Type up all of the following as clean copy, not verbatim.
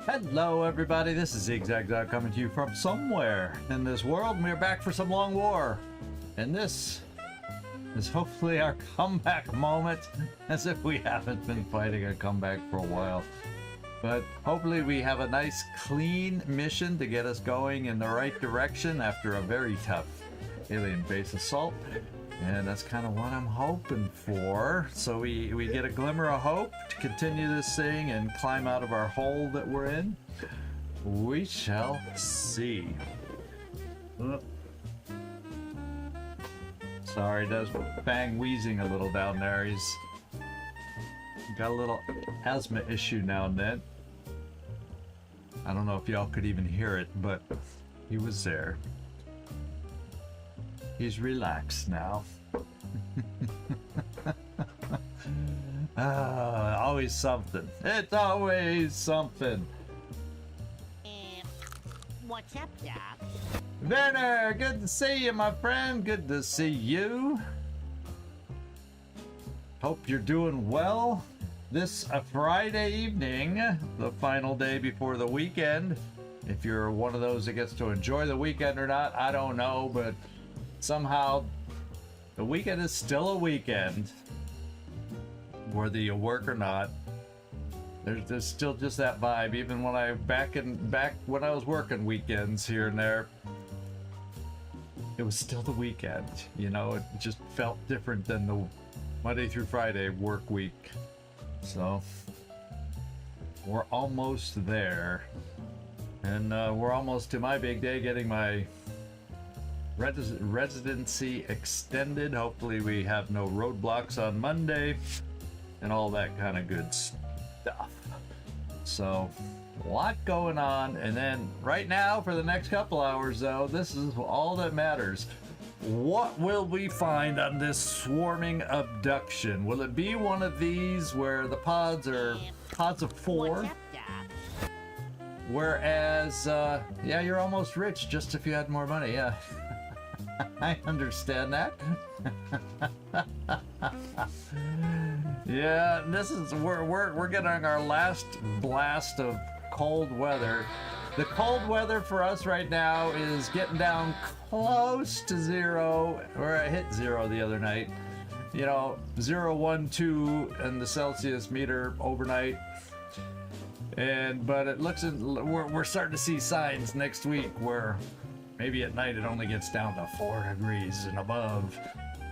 Hello everybody, this is Ziggies coming to you from somewhere in this world, and we're back for some long war. And this is hopefully our comeback moment, as if we haven't been fighting a comeback for a while. But hopefully we have a nice clean mission to get us going in the right direction after a very tough alien base assault. And that's kind of what I'm hoping for. So we get a glimmer of hope to continue this thing and climb out of our hole that we're in. We shall see. Sorry, does Bang wheezing a little down there. He's got a little asthma issue now and then. I don't know if y'all could even hear it, but he was there. He's relaxed now. Always something. It's always something. What's up, Doc? Werner, good to see you, my friend. Good to see you. Hope you're doing well. This Friday evening, the final day before the weekend. If you're one of those that gets to enjoy the weekend or not, I don't know, but somehow the weekend is still a weekend, whether you work or not. There's still just that vibe. Even when back when I was working weekends here and there, it was still the weekend. You know, it just felt different than the Monday through Friday work week. So we're almost there, and we're almost to my big day, getting my residency extended. Hopefully we have no roadblocks on Monday and all that kind of good stuff. So a lot going on. And then right now, for the next couple hours though, this is all that matters. What will we find on this swarming abduction? Will it be one of these where the pods are pods of 4? What's up, Doc? Whereas yeah, you're almost rich just if you had more money. Yeah. I understand that. Yeah, this is we're getting our last blast of cold weather. The cold weather for us right now is getting down close to 0, or I hit 0 the other night. You know, 0, 1, 2 in the Celsius meter overnight. But it looks we're starting to see signs next week where maybe at night it only gets down to 4 degrees and above.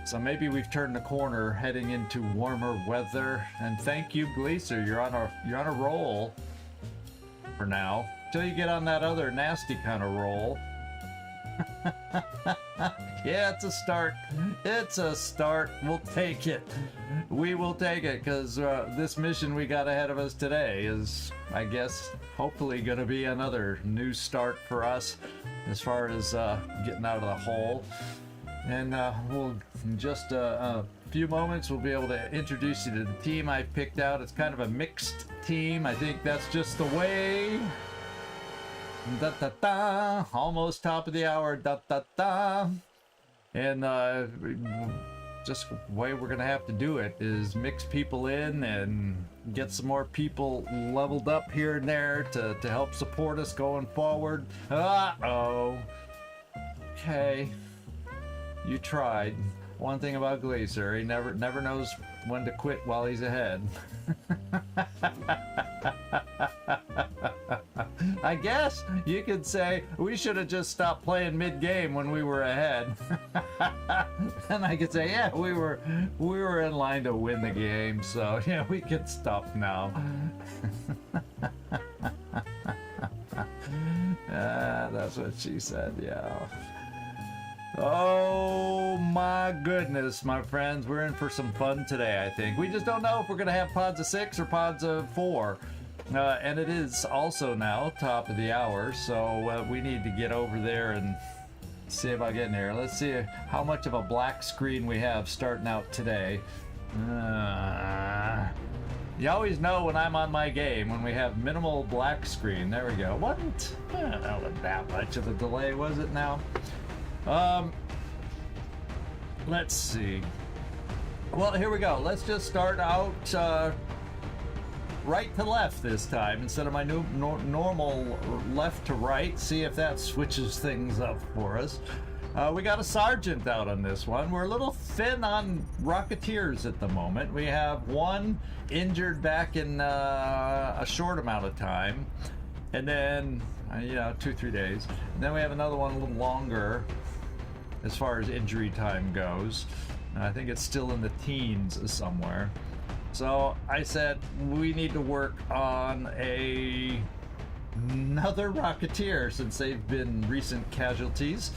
So maybe we've turned the corner heading into warmer weather. And thank you, Glacier. You're on a roll for now. Till you get on that other nasty kind of roll. Yeah, it's a start. It's a start. We'll take it. We will take it, because this mission we got ahead of us today is, I guess, hopefully going to be another new start for us as far as getting out of the hole. And we'll, in just a few moments, we'll be able to introduce you to the team I picked out. It's kind of a mixed team. I think that's just the way. Da da da, almost top of the hour. Da da da. And just the way we're gonna have to do it is mix people in and get some more people leveled up here and there to help support us going forward. Uh-oh. Okay, you tried. One thing about Glacier, he never knows when to quit while he's ahead. I guess you could say we should have just stopped playing mid-game when we were ahead. And I could say, yeah, we were in line to win the game, so yeah, we can stop now. That's what she said, yeah. Oh my goodness, my friends, we're in for some fun today, I think. We just don't know if we're going to have pods of 6 or pods of 4. And it is also now top of the hour, so we need to get over there and see about getting here. Let's see how much of a black screen we have starting out today. You always know when I'm on my game, when we have minimal black screen. There we go. What? That wasn't that much of a delay, was it now? Let's see. Well, here we go. Let's just start out right to left this time instead of my new normal left to right. See if that switches things up for us. We got a sergeant out on this one. We're a little thin on Rocketeers at the moment. We have one injured back in a short amount of time, and then 2-3 days, and then we have another one a little longer as far as injury time goes. And I think it's still in the teens somewhere. So I said we need to work on another Rocketeer since they've been recent casualties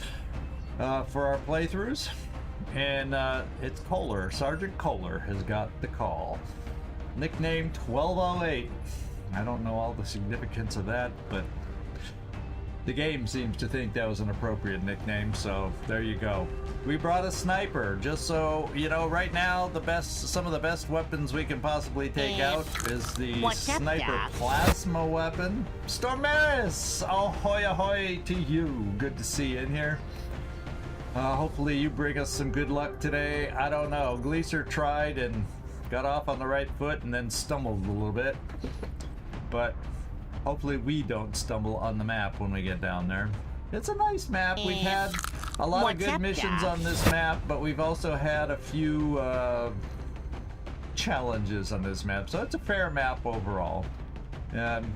for our playthroughs. And it's Kohler. Sergeant Kohler has got the call. Nickname 1208. I don't know all the significance of that, but the game seems to think that was an appropriate nickname, so there you go. We brought a sniper, just so you know. Right now, some of the best weapons we can possibly take out is the What's up, sniper Doc? plasma weapon. Stormaris, ahoy ahoy to you. Good to see you in here. Hopefully you bring us some good luck today. I don't know. Gleaser tried and got off on the right foot and then stumbled a little bit, but hopefully we don't stumble on the map when we get down there. It's a nice map. We've had a lot of What's good up, missions Doc? on this map, but we've also had a few challenges on this map. So it's a fair map overall. And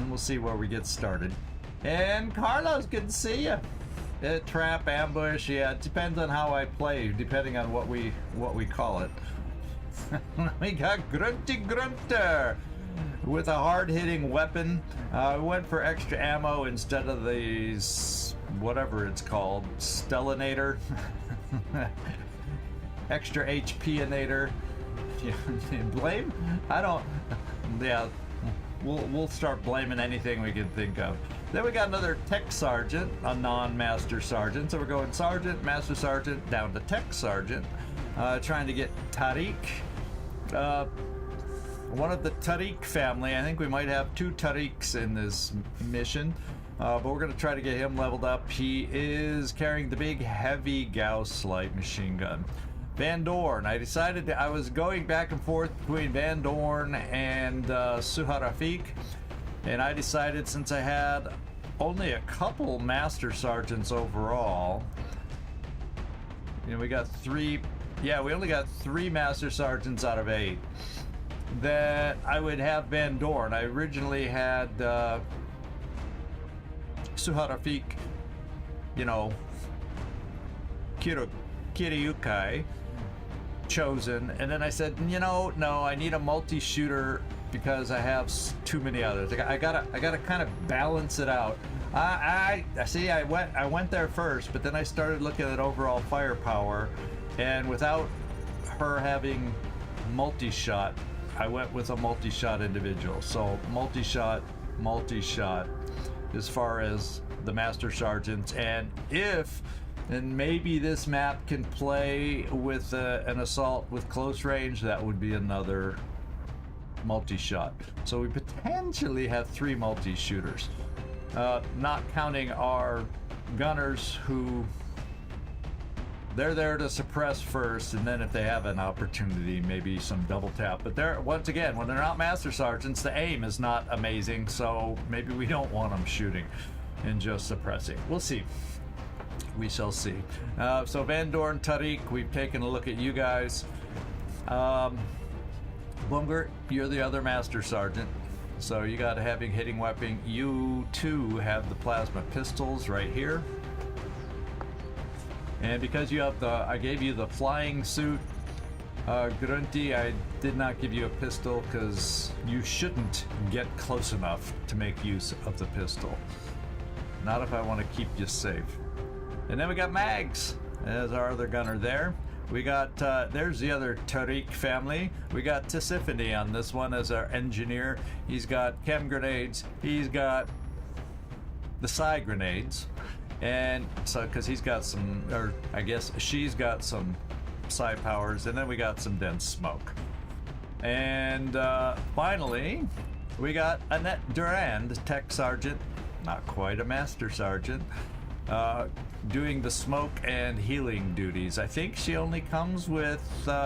we'll see where we get started. And Carlos, good to see you. Trap, ambush, yeah, it depends on how I play, depending on what we call it. We got Grunty Grunter with a hard-hitting weapon. We went for extra ammo instead of these, whatever it's called, Stellinator. Extra HP-inator. Blame? I don't. Yeah, we'll start blaming anything we can think of. Then we got another Tech Sergeant, a non-Master Sergeant. So we're going Sergeant, Master Sergeant, down to Tech Sergeant. Trying to get Tariq. One of the Tariq family. I think we might have 2 Tariqs in this mission. But we're going to try to get him leveled up. He is carrying the big, heavy Gauss light machine gun. Van Dorn. I decided I was going back and forth between Van Dorn and Suharafik. And I decided, since I had only a couple Master Sergeants overall, we got 3. Yeah, we only got 3 Master Sergeants out of 8. That I would have Van Dorn. I originally had Suharafik, Kiryukai chosen, and then I said, no, I need a multi-shooter because I have too many others. I gotta kind of balance it out. I see. I went there first, but then I started looking at overall firepower, and without her having multi-shot, I went with a multi-shot individual. So multi-shot as far as the Master Sergeants, and maybe this map can play with an assault with close range, that would be another multi-shot. So we potentially have 3 multi-shooters, not counting our gunners, who they're there to suppress first, and then if they have an opportunity, maybe some double tap. But once again, when they're not Master Sergeants, the aim is not amazing, so maybe we don't want them shooting and just suppressing. We'll see. We shall see. So Van Dorn, Tariq, we've taken a look at you guys. Bumgert, you're the other Master Sergeant, so you got a heavy hitting weapon. You too have the plasma pistols right here. And because you have I gave you the flying suit, Grunty, I did not give you a pistol because you shouldn't get close enough to make use of the pistol. Not if I want to keep you safe. And then we got Mags as our other gunner there. We got, there's the other Tariq family. We got Tisiphone on this one as our engineer. He's got chem grenades. He's got the psi grenades. And so, because he's got some, or I guess she's got some psi powers. And then we got some dense smoke. And finally, we got Annette Durand, Tech Sergeant. Not quite a Master Sergeant. doing the smoke and healing duties. I think she only comes with,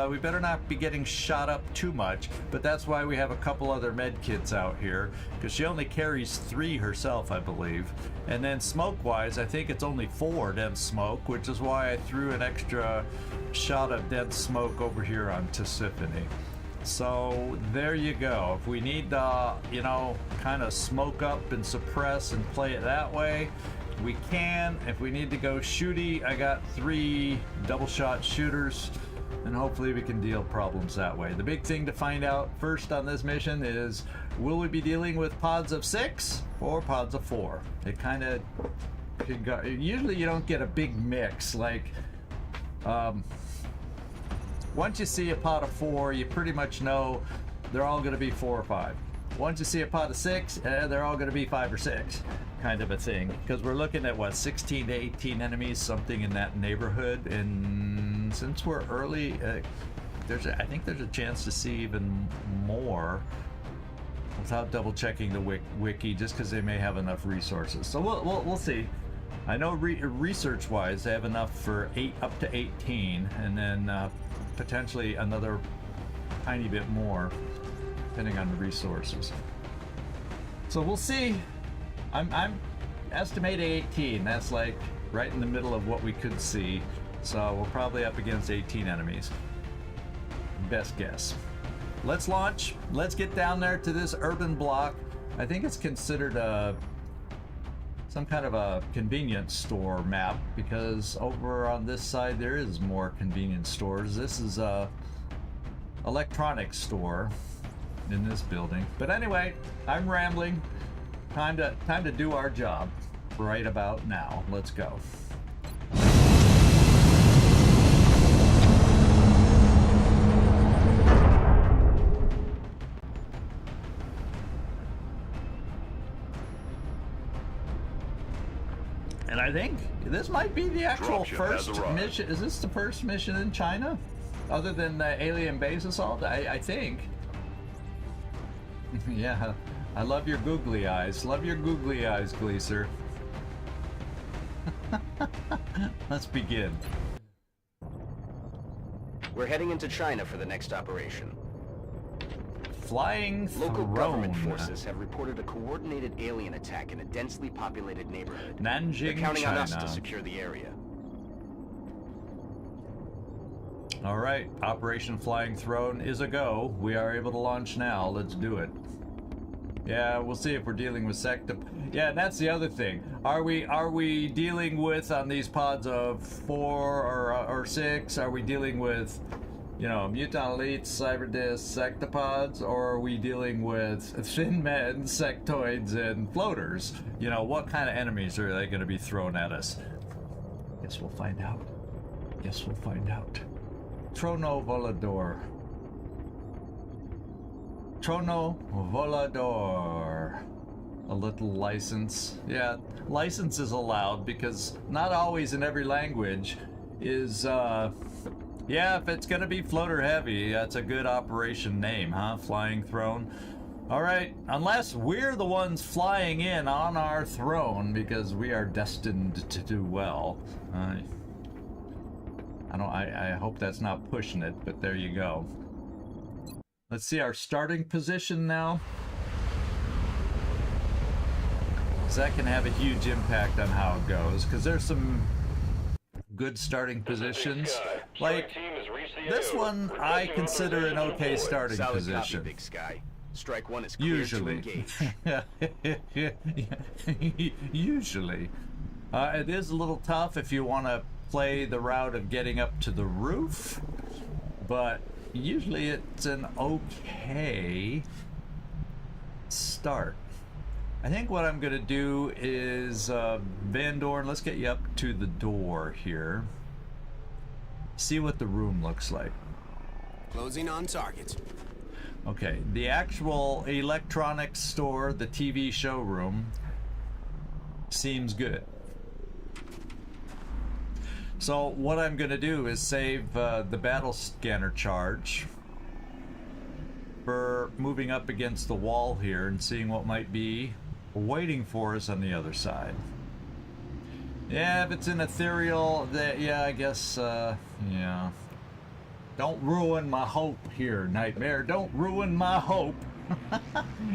we better not be getting shot up too much, but that's why we have a couple other med kits out here, because she only carries 3 herself, I believe. And then smoke-wise, I think it's only 4 dense smoke, which is why I threw an extra shot of dense smoke over here on Tisiphone. So there you go. If we need to, you know, kind of smoke up and suppress and play it that way, we can. If we need to go shooty, I got 3 double shot shooters, and hopefully we can deal problems that way. The big thing to find out first on this mission is, will we be dealing with pods of 6 or pods of 4? It kind of could go. Usually you don't get a big mix. Like, once you see a pod of 4, you pretty much know they're all going to be 4 or 5. Once you see a pod of 6, they're all going to be 5 or 6, kind of a thing. Because we're looking at, what, 16 to 18 enemies, something in that neighborhood. And since we're early, I think there's a chance to see even more without double checking the wiki, just because they may have enough resources. So we'll see. I know research-wise, they have enough for up to 18, and then potentially another tiny bit more, depending on the resources. So we'll see. I'm estimating 18. That's like right in the middle of what we could see. So we're probably up against 18 enemies. Best guess. Let's launch. Let's get down there to this urban block. I think it's considered some kind of a convenience store map, because over on this side there is more convenience stores. This is a electronics store in this building. But anyway, I'm rambling. Time to do our job right about now. Let's go. And I think this might be the actual first mission. Is this the first mission in China? Other than the alien base assault? I think. Yeah. I love your googly eyes. Love your googly eyes, Gleaser. Let's begin. We're heading into China for the next operation. Flying Local throne. government forces have reported a coordinated alien attack in a densely populated neighborhood. Nanjing, They're counting China. on us to secure the area. All right, Operation Flying Throne is a go. We are able to launch now. Let's do it. Yeah, we'll see if we're dealing with Yeah, that's the other thing. Are we dealing with, on these pods of 4 or 6? Are we dealing with, you know, mutant elites, cyberdiscs, sectopods, or are we dealing with thin men, sectoids, and floaters? You know, what kind of enemies are they going to be thrown at us? Guess we'll find out. Guess we'll find out. Trono Volador. Trono Volador. A little license. Yeah, license is allowed, because not always in every language is, yeah, if it's gonna be floater heavy, that's a good operation name, huh? Flying Throne. Alright, unless we're the ones flying in on our throne, because we are destined to do well. I hope that's not pushing it, but there you go. Let's see our starting position now. So that can have a huge impact on how it goes, because there's some good starting positions. Like this one, I consider an okay starting position. Copy, Big Sky. Strike one is clear to engage. Usually. It is a little tough if you want to play the route of getting up to the roof, but usually it's an okay start. I think what I'm gonna do is, Van Dorn, let's get you up to the door here. See what the room looks like. Closing on target. Okay, the actual electronics store, the TV showroom, seems good. So what I'm gonna do is save the battle scanner charge for moving up against the wall here and seeing what might be waiting for us on the other side. Yeah, if it's an ethereal, that yeah, I guess. Yeah. Don't ruin my hope here, Nightmare. Don't ruin my hope.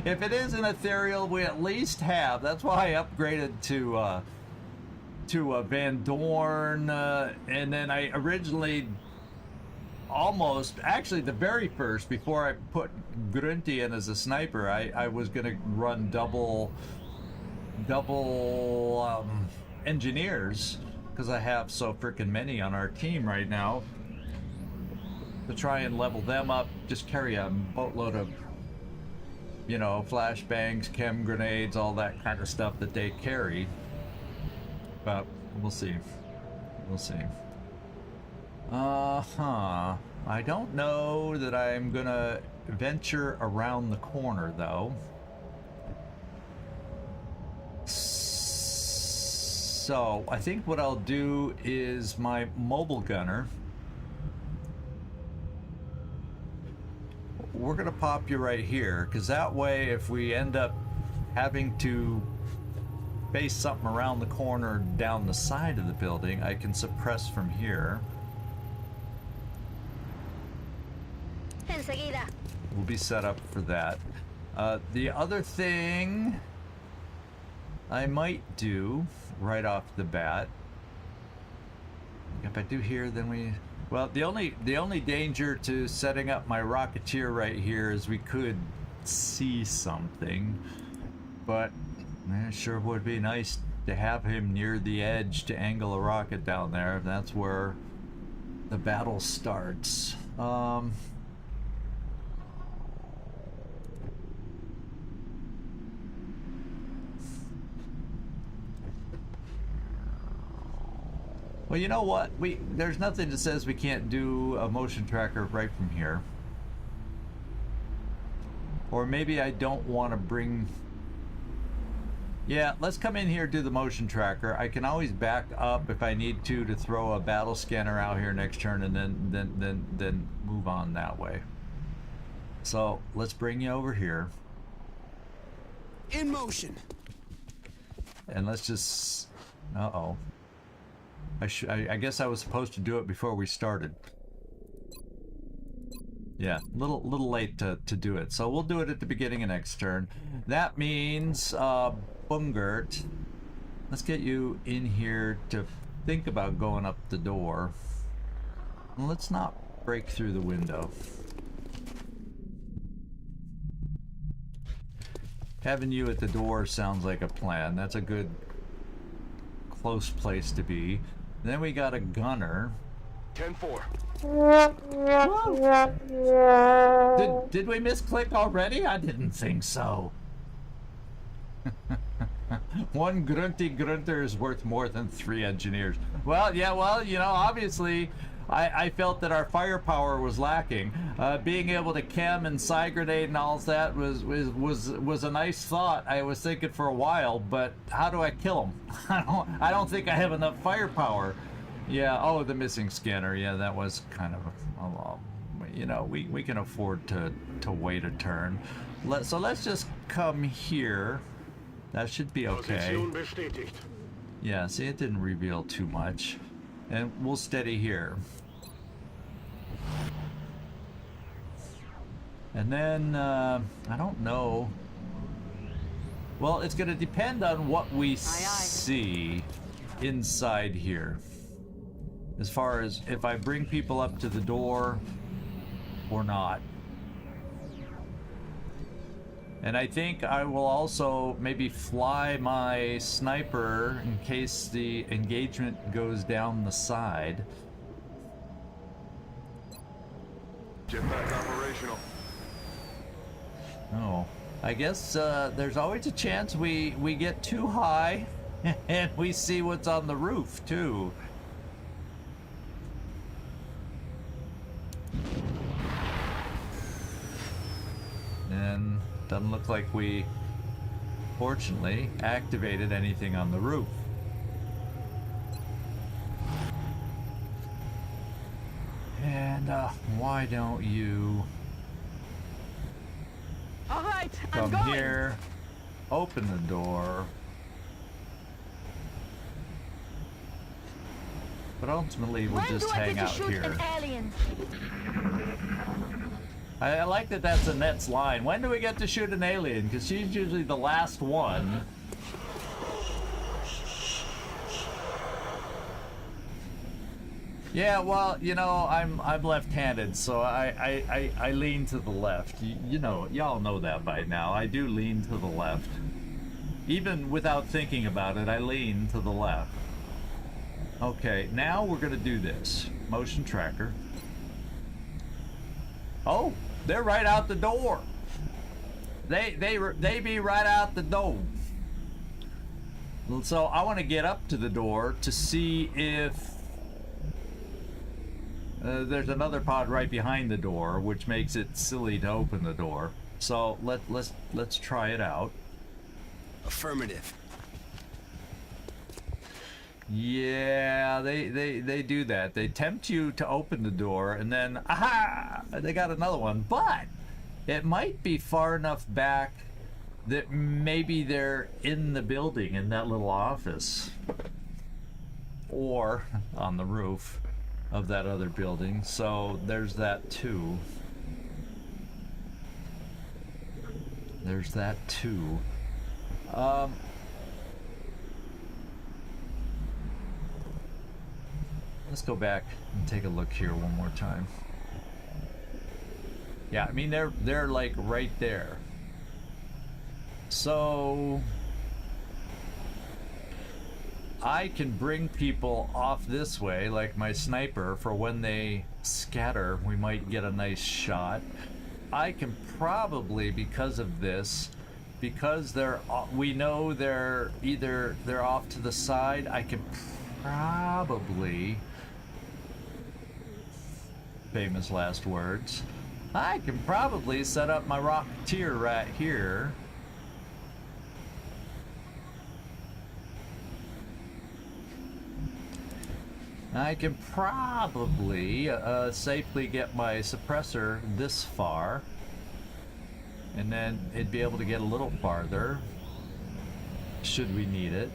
If it is an ethereal, we at least have. That's why I upgraded to Van Dorn, and then I originally actually the very first, before I put Grunty in as a sniper, I was gonna run double engineers, because I have so freaking many on our team right now, to try and level them up. Just carry a boatload of, you know, flashbangs, chem grenades, all that kind of stuff that they carry. But we'll see. We'll see. I don't know that I'm gonna venture around the corner though. So I think what I'll do is my mobile gunner. We're gonna pop you right here, because that way if we end up having to face something around the corner down the side of the building, I can suppress from here. Enseguida. We'll be set up for that. The other thing I might do right off the bat, if I do here, then we, well, the only danger to setting up my Rocketeer right here is we could see something, but it sure would be nice to have him near the edge to angle a rocket down there. That's where the battle starts. Well, you know what? There's nothing that says we can't do a motion tracker right from here. Or maybe I don't want to bring... Yeah, let's come in here, do the motion tracker. I can always back up if I need to throw a battle scanner out here next turn, and then move on that way. So let's bring you over here. In motion. And let's just... Uh-oh. I guess I was supposed to do it before we started. Yeah, little late to do it. So we'll do it at the beginning of next turn. That means, Bungert, let's get you in here to think about going up the door. And let's not break through the window. Having you at the door sounds like a plan. That's a good close place to be. Then we got a gunner. 10-4. Did we misclick already? I didn't think so. One grunty grunter is worth more than 3 engineers. Well, yeah, well, you know, obviously, I felt that our firepower was lacking. Being able to chem and side grenade and all that was a nice thought. I was thinking for a while, but how do I kill him? I don't think I have enough firepower. Yeah. Oh, the missing scanner. Yeah, that was kind of you know, we can afford to wait a turn. So let's just come here. That should be okay. Yeah. See, it didn't reveal too much. And we'll steady here. And then, I don't know. Well, it's going to depend on what we see inside here. As far as if I bring people up to the door or not. And I think I will also maybe fly my sniper in case the engagement goes down the side. Jetpack operational. Oh, I guess there's always a chance we get too high and we see what's on the roof too. And doesn't look like we, fortunately, activated anything on the roof. And why don't you All right, come I'm going. here, open the door, But ultimately, we'll When just do I hang get to out shoot here. an alien? I like that that's Annette's line. When do we get to shoot an alien? Because she's usually the last one. Yeah, well, you know, I'm left-handed, so I lean to the left. You know, y'all know that by now. I do lean to the left. Even without thinking about it, I lean to the left. Okay, now we're gonna do this. Motion tracker. Oh, they're right out the door. They be right out the door. So I want to get up to the door to see if there's another pod right behind the door, which makes it silly to open the door. So let's try it out. Affirmative. Yeah, they do that. They tempt you to open the door, and then aha, they got another one. But it might be far enough back that maybe they're in the building in that little office, or on the roof of that other building. So there's that too. There's that too. Let's go back and take a look here one more time. Yeah, I mean they're like right there. So I can bring people off this way, like my sniper, for when they scatter, we might get a nice shot. I can probably, because of this, because we know they're off to the side, I can probably, famous last words, I can probably set up my Rocketeer right here. I can probably safely get my suppressor this far, and then it'd be able to get a little farther should we need it.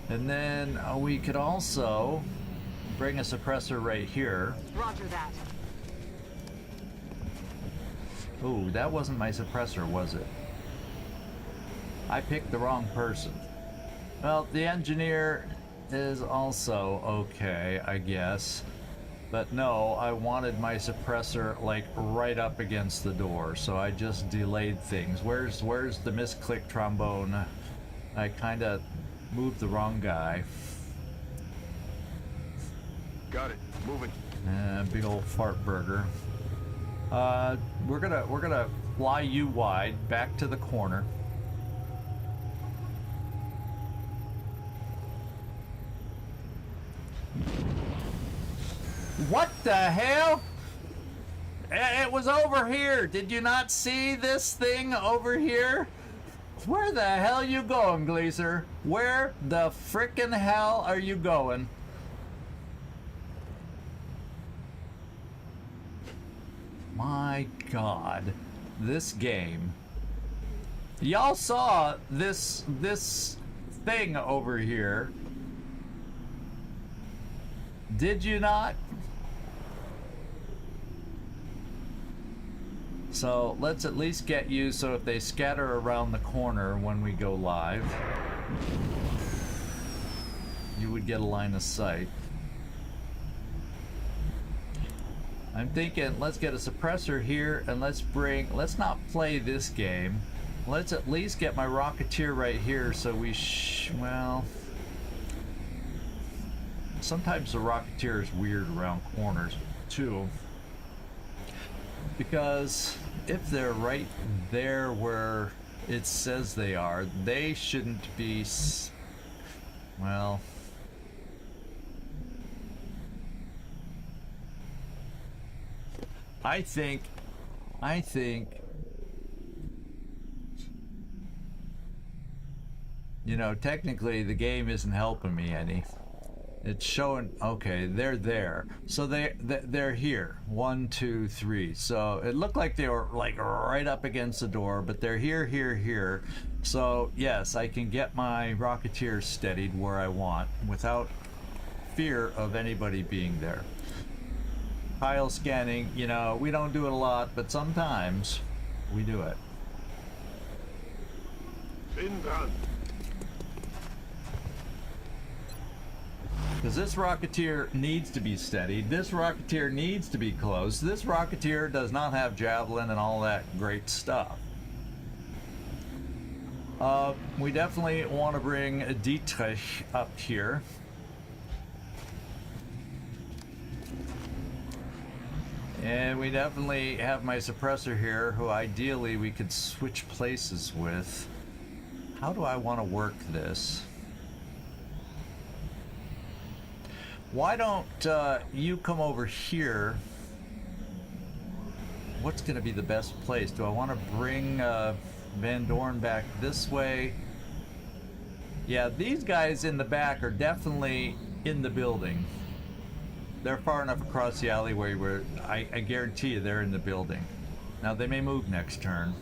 And then we could also bring a suppressor right here. Roger that. Ooh, that wasn't my suppressor, was it? I picked the wrong person. Well, the engineer is also okay, I guess. But no, I wanted my suppressor like right up against the door, so I just delayed things. Where's the misclick trombone? I kind of moved the wrong guy. Got it. Moving. Big old fart burger. We're gonna fly you wide back to the corner. What the hell? It was over here. Did you not see this thing over here? Where the hell you going, Gleaser? Where the frickin' hell are you going? My God, this game. Y'all saw this thing over here. Did you not? So let's at least get you so if they scatter around the corner when we go live, you would get a line of sight. I'm thinking let's get a suppressor here and let's not play this game. Let's at least get my Rocketeer right here so we well, sometimes the Rocketeer is weird around corners too. Because if they're right there where it says they are, they shouldn't be, well, I think, you know, technically the game isn't helping me any. It's showing, okay, they're there. So they're here. 1, 2, 3. So it looked like they were like right up against the door, but they're here, here, here. So yes, I can get my Rocketeer steadied where I want without fear of anybody being there. Pile scanning, you know, we don't do it a lot, but sometimes we do it. Bin dran. Because this Rocketeer needs to be steadied. This Rocketeer needs to be close. This Rocketeer does not have Javelin and all that great stuff. We definitely want to bring Dietrich up here. And we definitely have my suppressor here, who ideally we could switch places with. How do I want to work this? Why don't you come over here? What's going to be the best place? Do I want to bring Van Dorn back this way? Yeah, these guys in the back are definitely in the building. They're far enough across the alleyway where I guarantee you they're in the building. Now, they may move next turn,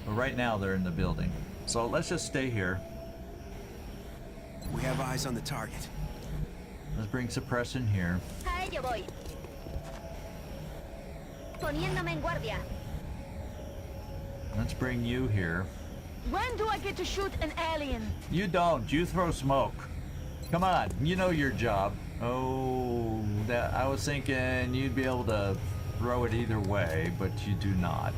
but right now they're in the building. So let's just stay here. We have eyes on the target. Let's bring suppression here. A ello voy. Poniéndome en guardia. Let's bring you here. When do I get to shoot an alien? You don't. You throw smoke. Come on. You know your job. Oh, that I was thinking you'd be able to throw it either way, but you do not.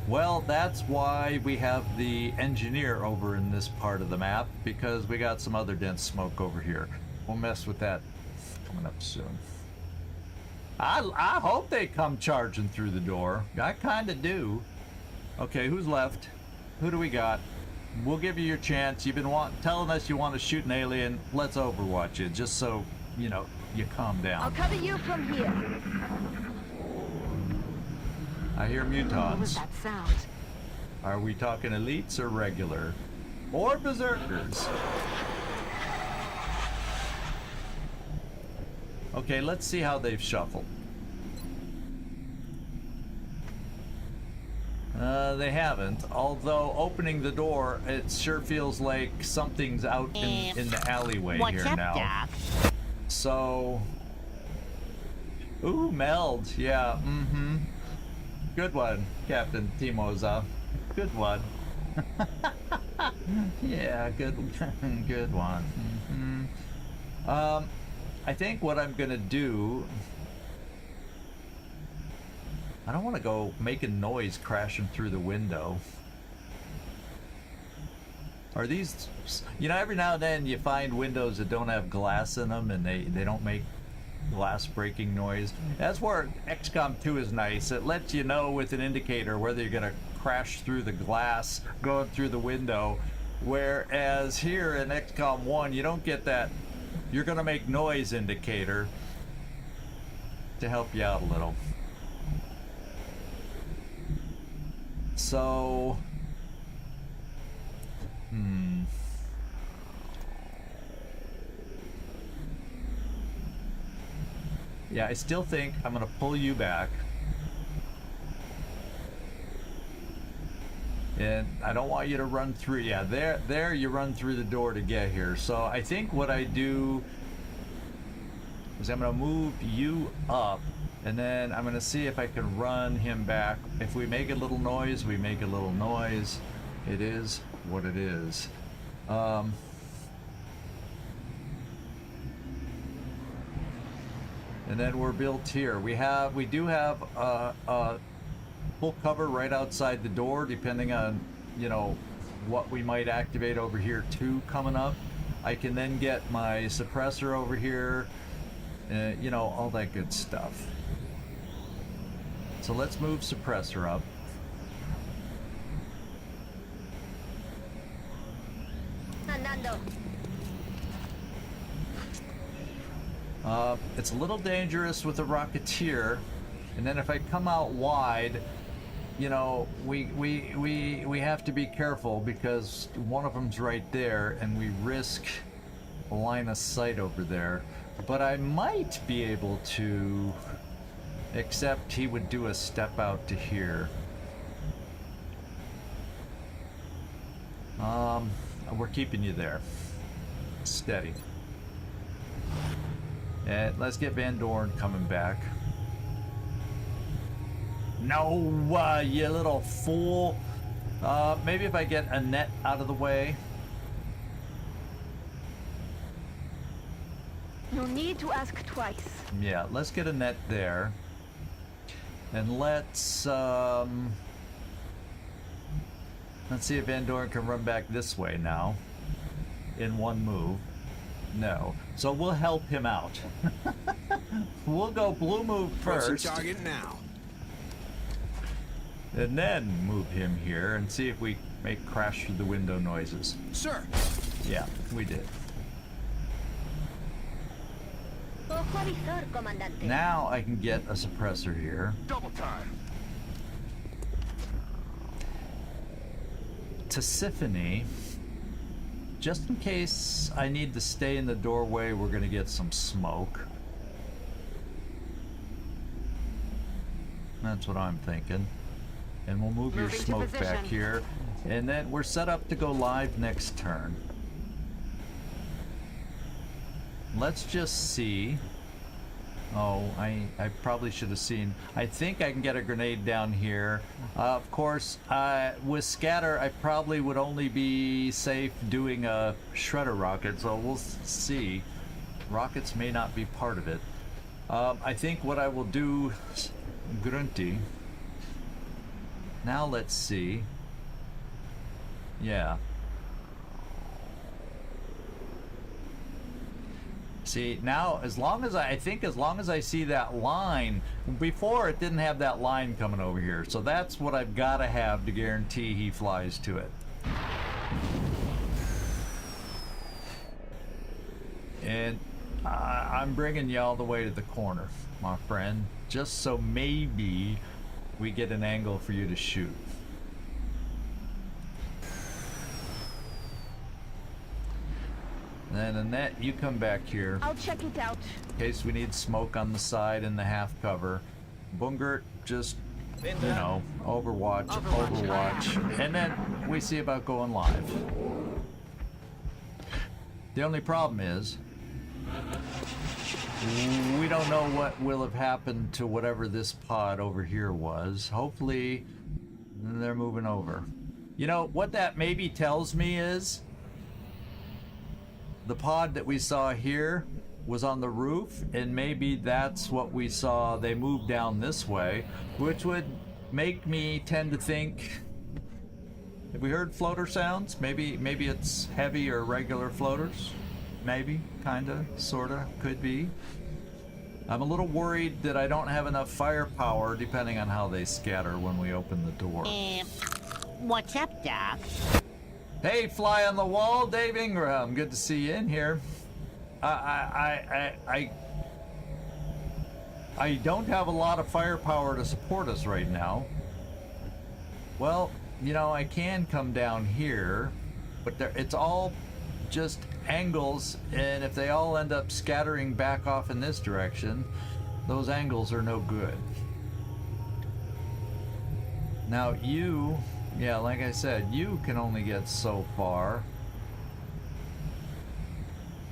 Well, that's why we have the engineer over in this part of the map, because we got some other dense smoke over here. We'll mess with that coming up soon. I hope they come charging through the door. I kind of do. Okay, who's left? Who do we got? We'll give you your chance. You've been telling us you want to shoot an alien. Let's overwatch it, just so, you know, you calm I'll down. cover you from here. I hear What was mutons. that sound? Are we talking elites or regular? Or berserkers? Okay, let's see how they've shuffled. They haven't. Although opening the door, it sure feels like something's out in the alleyway What's here up, now. Doc? So, ooh, meld. Yeah. Mm-hmm. Good one, Captain Timoza. Good one. Yeah, good, good one. Mm-hmm. I think what I'm gonna do. I don't want to go making noise crashing through the window. Are these, you know, every now and then you find windows that don't have glass in them and they don't make glass breaking noise. That's where XCOM 2 is nice. It lets you know with an indicator whether you're going to crash through the glass going through the window. Whereas here in XCOM 1, you don't get that. You're going to make noise indicator to help you out a little. So, yeah, I still think I'm gonna pull you back. And I don't want you to run through. Yeah, there you run through the door to get here. So I think what I do is I'm gonna move you up, and then I'm gonna see if I can run him back. If we make a little noise, we make a little noise. It is what it is. And then we're built here. We do have full cover right outside the door, depending on, you know, what we might activate over here too coming up. I can then get my suppressor over here, you know, all that good stuff. So let's move suppressor up. Andando. It's a little dangerous with a Rocketeer, and then if I come out wide, you know, we have to be careful because one of them's right there, and we risk line of sight over there, but I might be able to, except he would do a step out to here. We're keeping you there. Steady. And let's get Van Dorn coming back. No, you little fool. Maybe if I get Annette out of the way. No need to ask twice. Yeah, let's get Annette there. And let's see if Van Dorn can run back this way now. In one move. No. So we'll help him out. We'll go blue move Approaching first. target now. And then move him here and see if we make crash through the window noises. Sir. Yeah, we did. Ojo avisor, comandante. Now I can get a suppressor here. Double time. To Symphony, just in case I need to stay in the doorway, we're gonna get some smoke. That's what I'm thinking. And we'll move your Moving to smoke back position. here. And then we're set up to go live next turn. Let's just see. Oh, I probably should have seen. I think I can get a grenade down here. Of course, with scatter, I probably would only be safe doing a shredder rocket, so we'll see. Rockets may not be part of it. I think what I will do, Grunty. Now let's see. Yeah. See, now, as long as I think as long as I see that line, before it didn't have that line coming over here. So that's what I've got to have to guarantee he flies to it. And I'm bringing you all the way to the corner, my friend, just so maybe we get an angle for you to shoot. Then Annette, you come back here I'll check it out. in case we need smoke on the side and the half cover. Bungert, just, you know, overwatch. And then we see about going live. The only problem is, we don't know what will have happened to whatever this pod over here was. Hopefully, they're moving over. You know, what that maybe tells me is, the pod that we saw here was on the roof, and maybe that's what we saw. They moved down this way, which would make me tend to think, have we heard floater sounds? Maybe it's heavy or regular floaters. Maybe, kinda, sorta, could be. I'm a little worried that I don't have enough firepower, depending on how they scatter when we open the door. What's up, Doc? Hey, fly on the wall, Dave Ingraham. Good to see you in here. I don't have a lot of firepower to support us right now. Well, you know, I can come down here, but it's all just angles, and if they all end up scattering back off in this direction, those angles are no good. Now you, yeah, like I said, you can only get so far.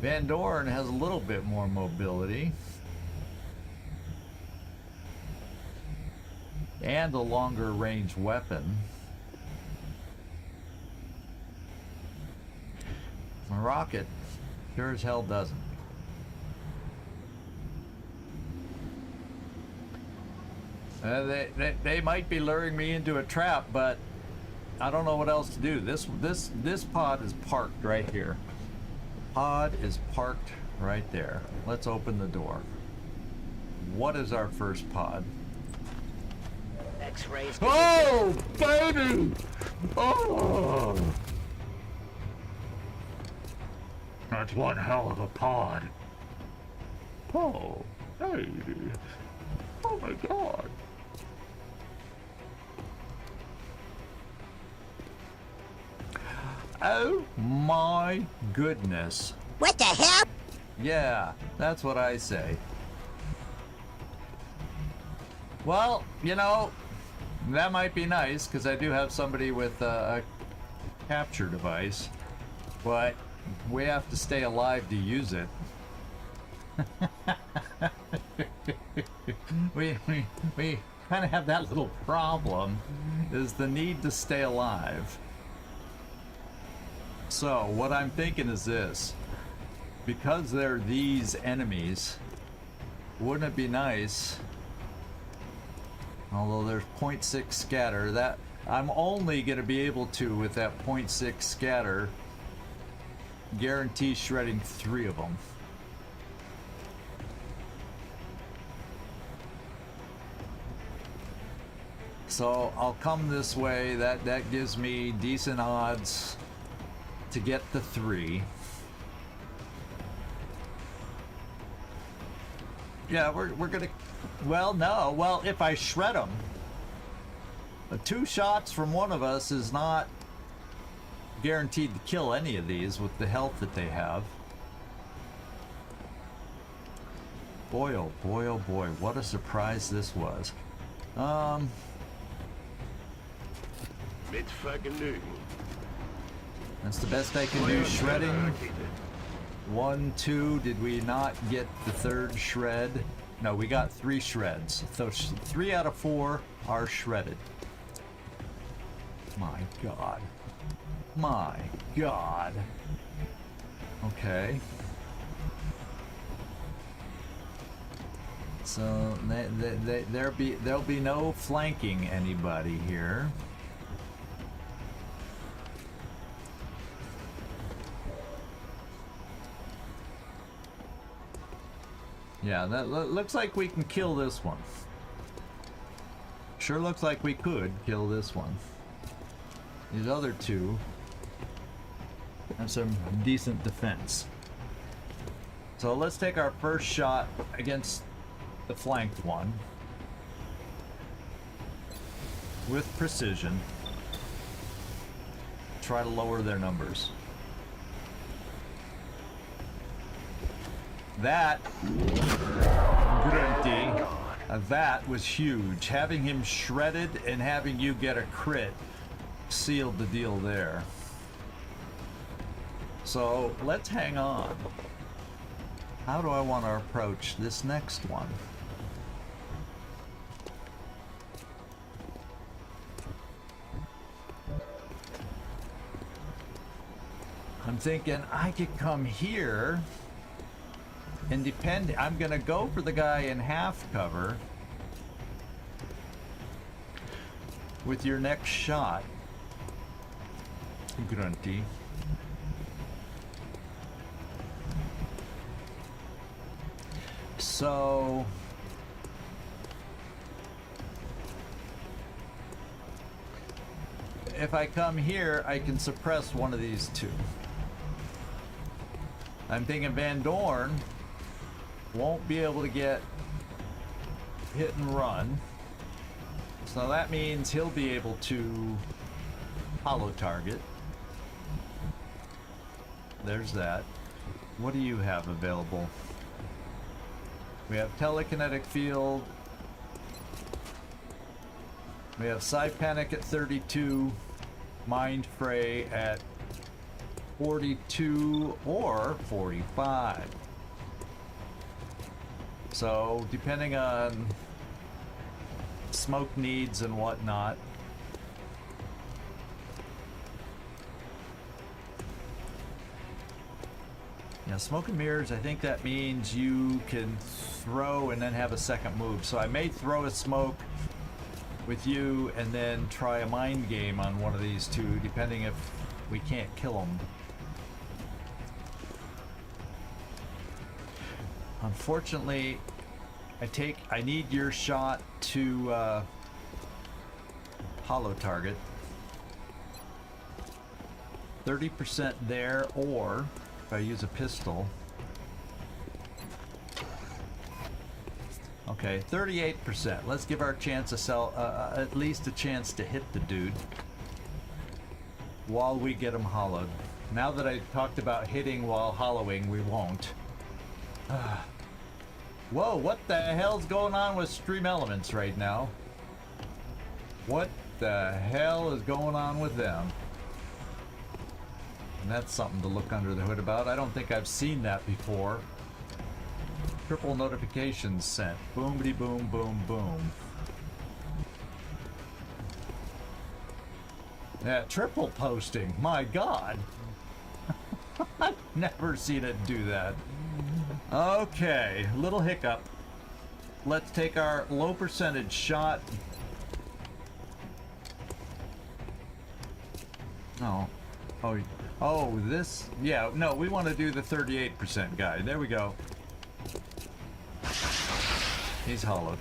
Van Dorn has a little bit more mobility. And a longer range weapon. A rocket sure as hell doesn't. They might be luring me into a trap, but I don't know what else to do. This pod is parked right here. Pod is parked right there. Let's open the door. What is our first pod? X-rays. Oh, baby! Oh! That's one hell of a pod. Oh, hey. Oh my God. Oh my goodness. What the hell? Yeah, that's what I say. Well, you know, that might be nice, because I do have somebody with a capture device, but we have to stay alive to use it. we kind of have that little problem, is the need to stay alive. So what I'm thinking is this: because they're these enemies, wouldn't it be nice, although there's 0.6 scatter, that I'm only going to be able to, with that 0.6 scatter, guarantee shredding 3 of them. So I'll come this way. That gives me decent odds to get the 3. Yeah, we're gonna. Well, no. Well, if I shred them, 2 shots from one of us is not guaranteed to kill any of these with the health that they have. Boy, oh boy, what a surprise this was. Mit Vergnügen. That's the best I can do. Shredding. 1, 2. Did we not get the 3rd shred? No, we got 3 shreds. So 3 out of 4 are shredded. My God. My God. Okay. So there'll be no flanking anybody here. Yeah, that looks like we can kill this one. Sure looks like we could kill this one. These other 2 have some decent defense. So let's take our first shot against the flanked one with precision. Try to lower their numbers. That Grunty, that was huge. Having him shredded and having you get a crit sealed the deal there. So let's hang on. How do I want to approach this next one? I'm thinking I could come here and I'm gonna go for the guy in half cover with your next shot, Grunty. So if I come here, I can suppress one of these 2. I'm thinking Van Dorn won't be able to get hit and run. So that means he'll be able to hollow target. There's that. What do you have available? We have telekinetic field. We have Panic at 32, Mind Fray at 42 or 45. So depending on smoke needs and whatnot. Yeah, smoke and mirrors, I think that means you can throw and then have a second move. So I may throw a smoke with you and then try a mind game on one of these 2, depending if we can't kill them. Unfortunately, I need your shot to hollow target. 30% there, or if I use a pistol. Okay, 38%. Let's give our chance at least a chance to hit the dude while we get him hollowed. Now that I talked about hitting while hollowing, we won't. Whoa, what the hell's going on with Stream Elements right now? What the hell is going on with them? And that's something to look under the hood about. I don't think I've seen that before. Triple notifications sent. Boomity boom boom boom. Yeah, triple posting. My God. I've never seen it do that. Okay, little hiccup. Let's take our low percentage shot. Oh, this, yeah, no, we want to do the 38% guy. There we go. He's hollowed.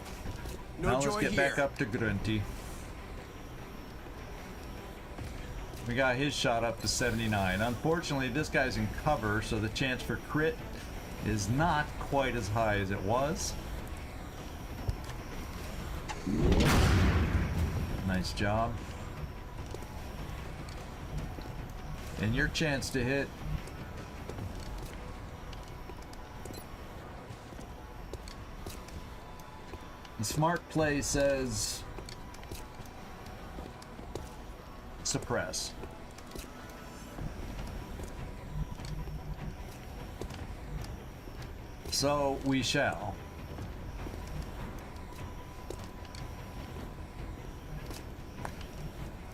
No now let's joy get here. back up to Grunty. We got his shot up to 79. Unfortunately, this guy's in cover, so the chance for crit is not quite as high as it was. Nice job. And your chance to hit. The smart play says suppress. So we shall.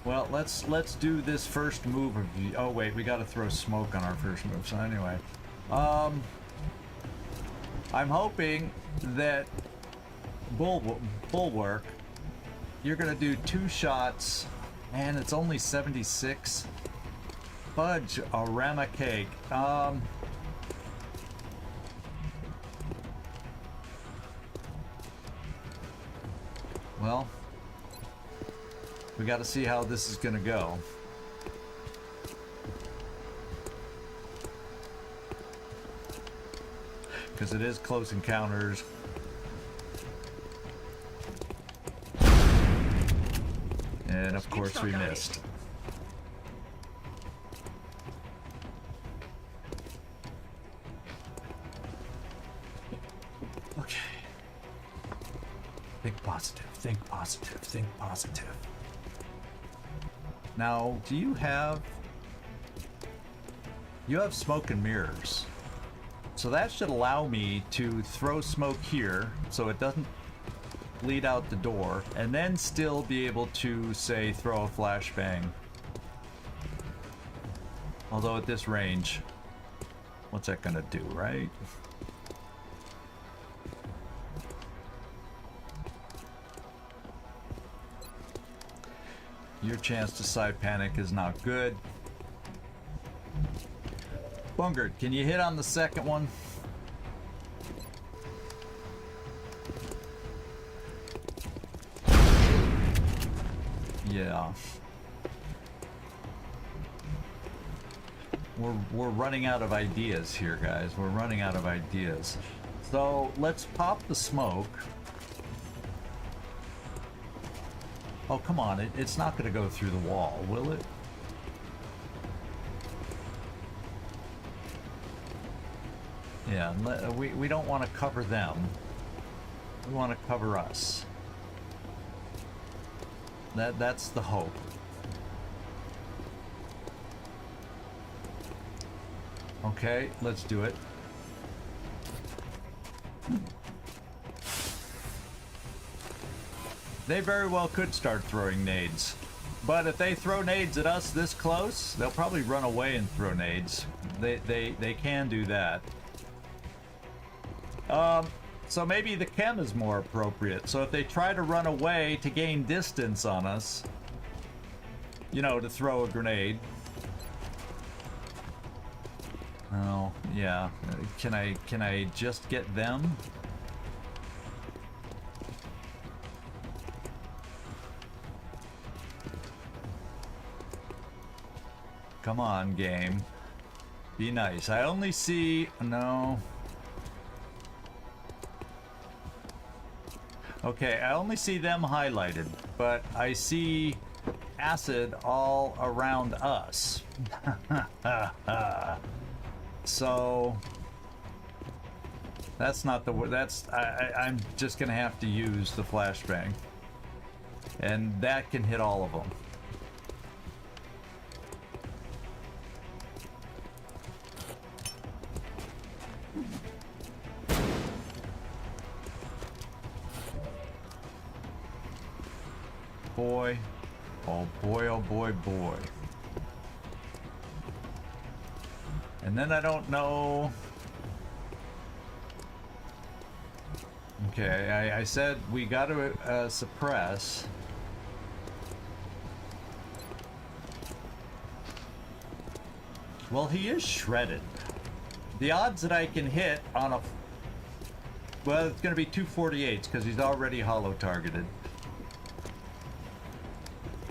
Well, let's do this first move of the, oh wait, we got to throw smoke on our first move. So anyway, I'm hoping that Bulwark, you're gonna do 2 shots, and it's only 76. Fudge a rama cake. Well, we got to see how this is gonna go. Because it is close encounters. And of course we missed. Okay. Think positive, think positive, think positive. Now, do you have... You have smoke and mirrors. So that should allow me to throw smoke here so it doesn't bleed out the door, and then still be able to, say, throw a flashbang. Although at this range, what's that gonna do, right? Your chance to side panic is not good. Bungard, can you hit on the second one? Yeah. We're running out of ideas here, guys. We're running out of ideas. So let's pop the smoke. Oh, come on. It's not going to go through the wall, will it? Yeah, we don't want to cover them. We want to cover us. That's the hope. Okay, let's do it. They very well could start throwing nades. But if they throw nades at us this close, they'll probably run away and throw nades. They can do that. So maybe the chem is more appropriate. So if they try to run away to gain distance on us, you know, to throw a grenade. Oh, yeah. Can I just get them? Come on, game. Be nice. I only see... No. Okay, I only see them highlighted, but I see acid all around us. So that's not the I'm just gonna have to use the flashbang, and that can hit all of them. Boy, oh boy, oh boy, boy. And then I don't know. Okay, I said we got to suppress. Well, he is shredded. The odds that I can hit on a... Well, it's going to be 248s because he's already hollow targeted.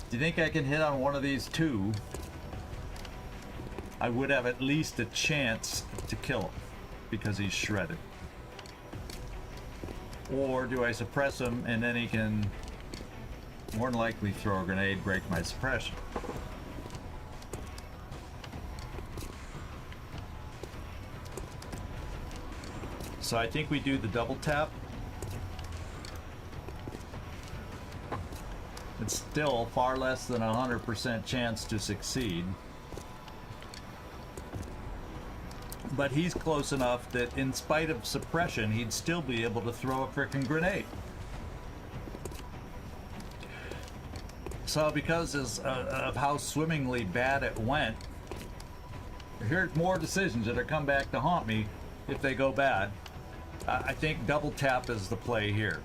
Do you think I can hit on one of these two? I would have at least a chance to kill him because he's shredded. Or do I suppress him and then he can more than likely throw a grenade, break my suppression? So I think we do the double tap. It's still far less than a 100% chance to succeed. But he's close enough that in spite of suppression, he'd still be able to throw a frickin' grenade. So because of how swimmingly bad it went, here's more decisions that are come back to haunt me if they go bad. I think double tap is the play here.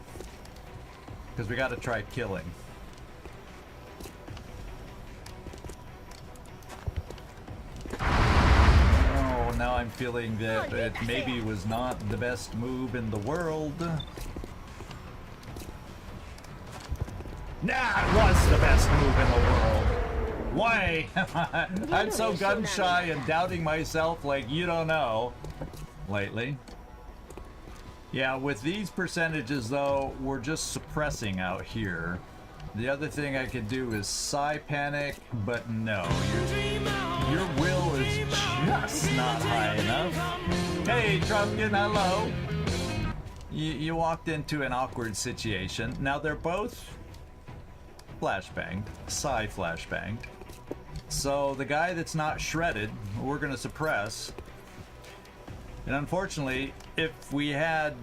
Because we gotta try killing. Now I'm feeling that it maybe was not the best move in the world. Nah, it was the best move in the world. Why? I'm so gun shy and doubting myself like you don't know lately. Yeah, with these percentages though, we're just suppressing out here. The other thing I could do is psi panic, but no. Your will is just not high enough. Hey, Trumpkin, hello. You walked into an awkward situation. Now they're both flashbanged, psi flashbanged. So the guy that's not shredded, we're gonna suppress. And unfortunately, if we had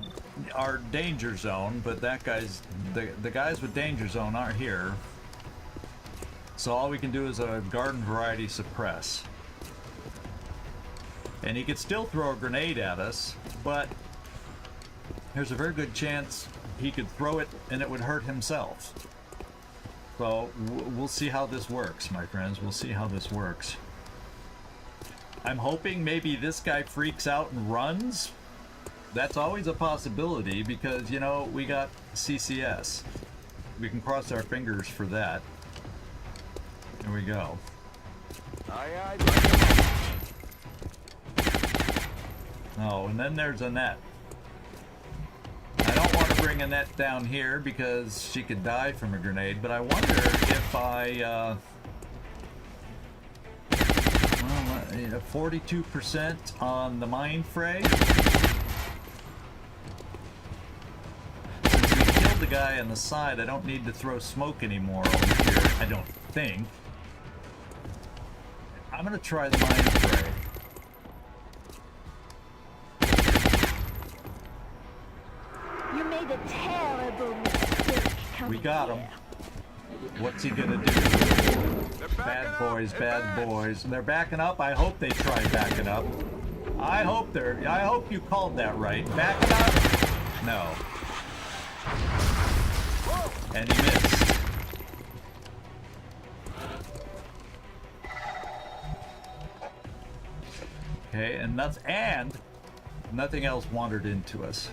our danger zone, but that guy's, the guys with danger zone aren't here. So all we can do is a garden variety suppress. And he could still throw a grenade at us, but there's a very good chance he could throw it and it would hurt himself. So we'll see how this works, my friends. We'll see how this works. I'm hoping maybe this guy freaks out and runs. That's always a possibility because, you know, we got CCS. We can cross our fingers for that. Here we go. Aye, aye. Oh, and then there's Annette. I don't want to bring Annette down here because she could die from a grenade, but I wonder if I, 42% on the mind fray. Since we killed the guy on the side, I don't need to throw smoke anymore over here, I don't think. I'm gonna try the mind fray. You made a terrible mistake. We got him. What's he gonna do? Bad boys, bad boys. They're backing up. I hope they try backing up. I hope you called that right. Backing up? No. And he missed. Okay, and nothing else wandered into us.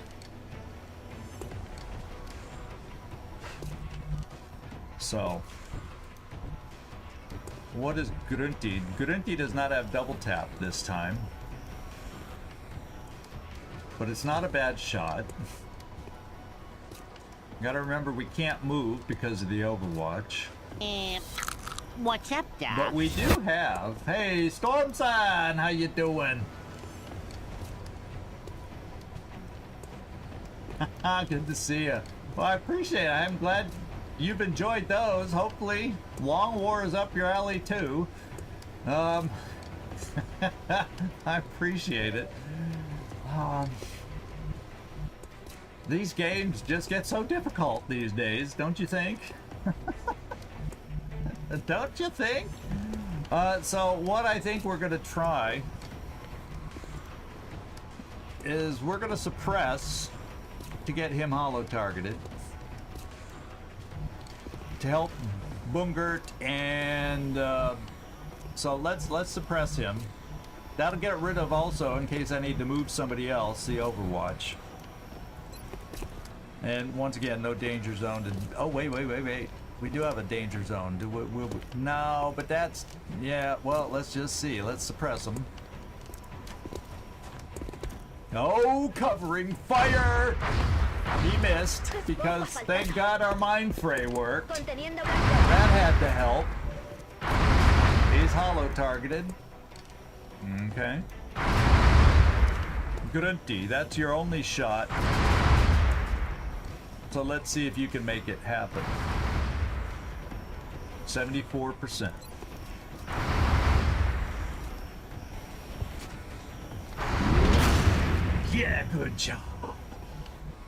So, what is Grunty? Grunty does not have double tap this time, but it's not a bad shot. Gotta remember we can't move because of the Overwatch. What's up, Doc? But we do have... Hey, Stormson, how you doing? Good to see you. Well, I appreciate it. I'm glad you've enjoyed those. Hopefully, Long War is up your alley, too. I appreciate it. These games just get so difficult these days, don't you think? Don't you think? So what I think we're gonna try is we're gonna suppress to get him hollow targeted to help Bungert, and so let's suppress him. That'll get rid of also in case I need to move somebody else, the Overwatch. And once again, no danger zone. Oh wait. We do have a danger zone. No, but that's... Yeah, well, let's just see. Let's suppress them. No covering fire! He missed, because thank God our mind fray worked. That had to help. He's hollow targeted. Okay. Grunty, that's your only shot. So let's see if you can make it happen. 74%. Yeah, good job.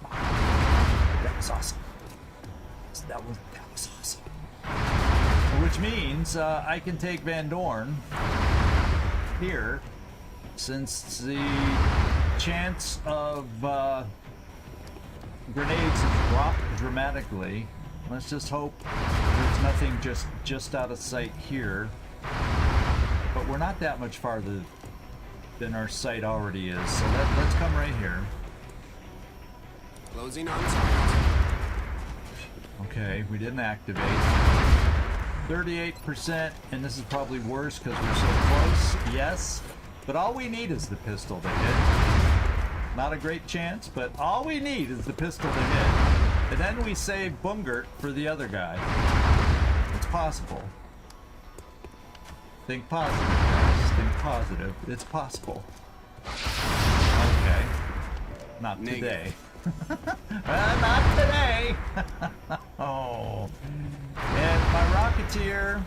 That was awesome. That was awesome. Which means I can take Van Dorn here, since the chance of grenades has dropped dramatically. Let's just hope there's nothing just out of sight here. But we're not that much farther than our sight already is, so let's come right here. Closing on target. Okay, we didn't activate. 38%, and this is probably worse because we're so close. Yes, but all we need is the pistol to hit. Not a great chance, but all we need is the pistol to hit. And then we save Bungert for the other guy. It's possible. Think positive, guys. Think positive. It's possible. Okay. Not today. Not today! Oh. And my Rocketeer...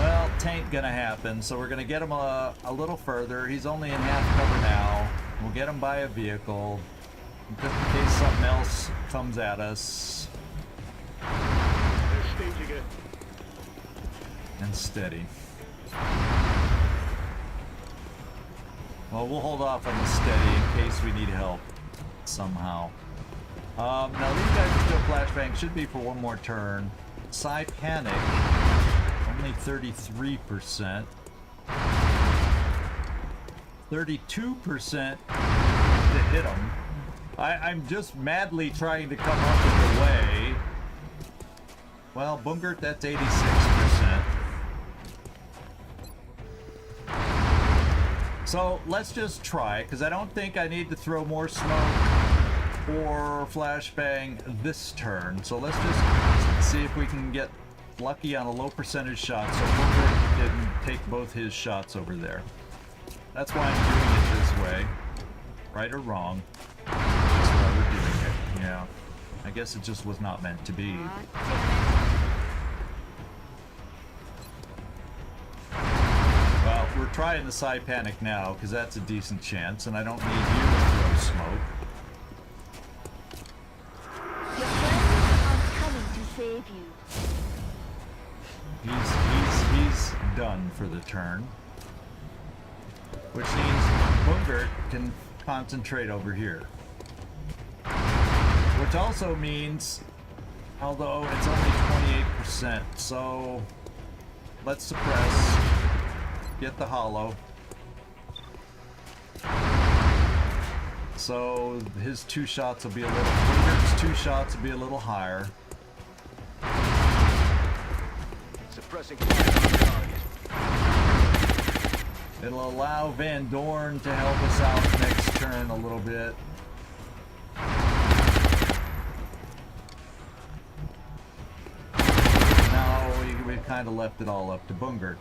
Well, tain't gonna happen, so we're gonna get him a little further. He's only in half cover now. We'll get him by a vehicle, just in case something else comes at us. And steady. Well, we'll hold off on the steady in case we need help somehow. Now these guys are still flashbang. Should be for one more turn. Psy Panic, only 33%. 32% to hit them. I'm just madly trying to come up with a way. Well, Bungert, that's 86%. So let's just try, because I don't think I need to throw more smoke or flashbang this turn. So let's just see if we can get lucky on a low percentage shot so Bungert didn't take both his shots over there. That's why I'm doing it this way. Right or wrong. That's why we're doing it. Yeah. I guess it just was not meant to be. Well, we're trying the Psy Panic now, because that's a decent chance, and I don't need you to throw smoke. Your friends are coming to save you. He's done for the turn. Which means Bungert can concentrate over here. Which also means, although it's only 28%, so let's suppress, get the hollow. So his 2 shots will be a little, Bungert's 2 shots will be a little higher. Suppressing fire on target. It'll allow Van Dorn to help us out next turn a little bit. kind of left it all up to Bungert.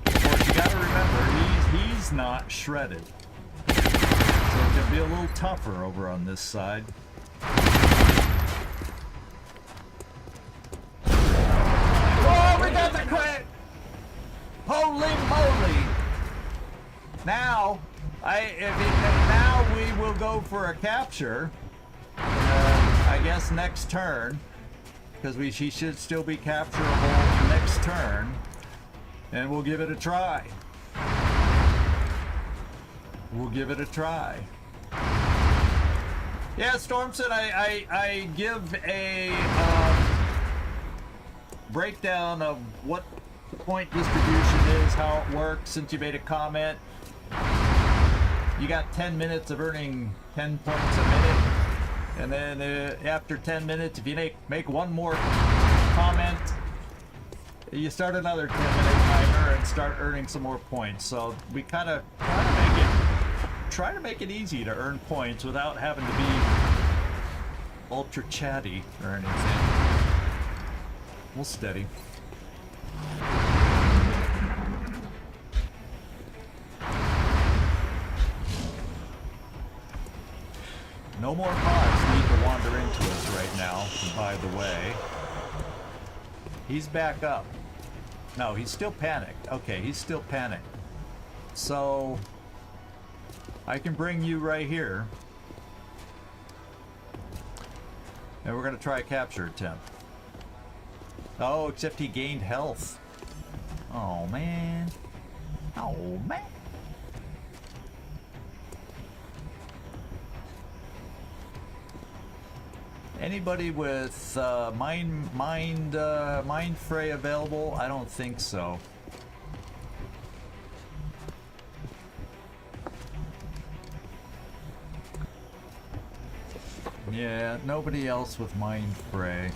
Of course, you gotta remember, he's not shredded. So it can be a little tougher over on this side. Oh, we got the crit! Holy moly! Now, now we will go for a capture. I guess next turn, because he should still be capturable next turn, and we'll give it a try. We'll give it a try. Yeah, Stormson, I give a breakdown of what the point distribution is, how it works, since you made a comment. You got 10 minutes of earning 10 points a minute, and then after 10 minutes, if you make one more comment, you start another 10-minute timer and start earning some more points. So we kind of try to make it easy to earn points without having to be ultra chatty or anything. We'll steady. No more cars need to wander into us right now, by the way. He's back up. No, he's still panicked. Okay, he's still panicked. So, I can bring you right here. And we're gonna try a capture attempt. Oh, except he gained health. Oh, man. Oh, man. Anybody with mind fray available? I don't think so. Yeah, nobody else with mind fray.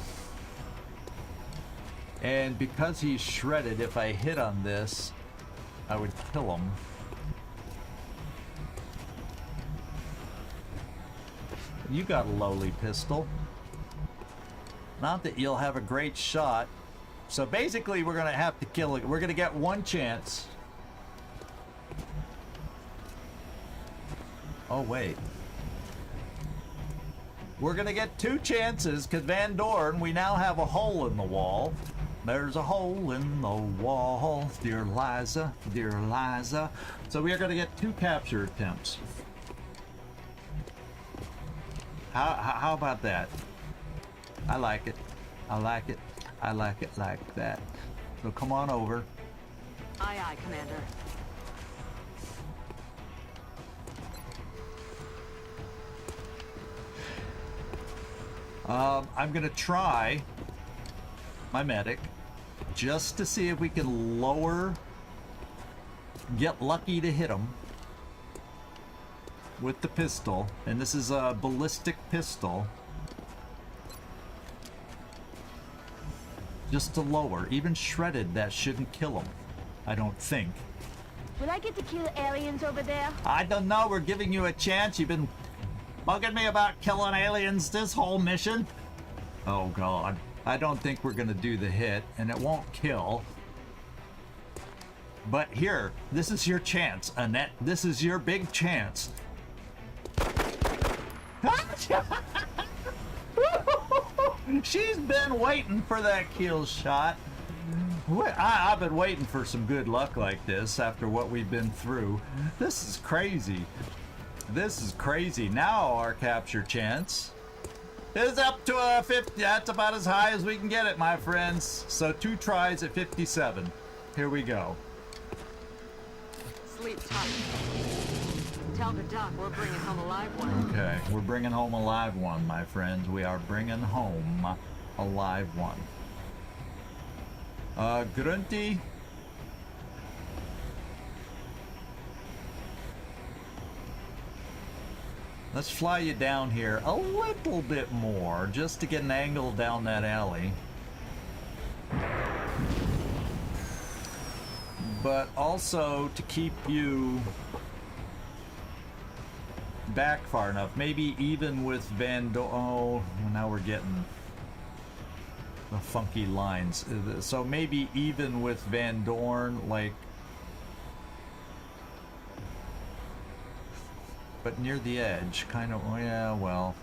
And because he's shredded, if I hit on this, I would kill him. You got a lowly pistol. Not that you'll have a great shot. So basically, we're gonna have to kill it. We're gonna get one chance. Oh, wait. We're gonna get two chances, because Van Dorn, we now have a hole in the wall. There's a hole in the wall, dear Liza, dear Liza. So we are gonna get two capture attempts. How about that? I like it. I like it. I like it like that. So come on over. Aye, aye, Commander. I'm gonna try my medic just to see if we can get lucky to hit him with the pistol. And this is a ballistic pistol. Just to lower. Even shredded, that shouldn't kill him. I don't think. Will I get to kill aliens over there? I don't know. We're giving you a chance. You've been bugging me about killing aliens this whole mission. Oh, God. I don't think we're going to do the hit, and it won't kill. But here, this is your chance, Annette. This is your big chance. She's been waiting for that kill shot. I've been waiting for some good luck like this after what we've been through. This is crazy. This is crazy. Now our capture chance is up to a 50. That's about as high as we can get it, my friends. So 2 tries at 57. Here we go. Sleep tight. Tell the doc we're bringing home a live one. Okay, we're bringing home a live one, my friends. We are bringing home a live one. Grunty. Let's fly you down here a little bit more, just to get an angle down that alley. But also to keep you back far enough. Maybe even with Van Dorn. Oh, now we're getting the funky lines. So maybe even with Van Dorn, like, but near the edge, kind of. Yeah, well,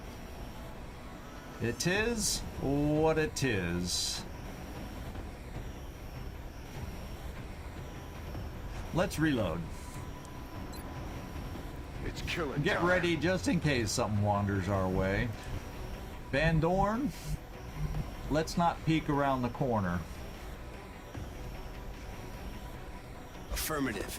it is what it is. Let's reload. It's killing Get time. ready just in case something wanders our way. Van Dorn, let's not peek around the corner. Affirmative.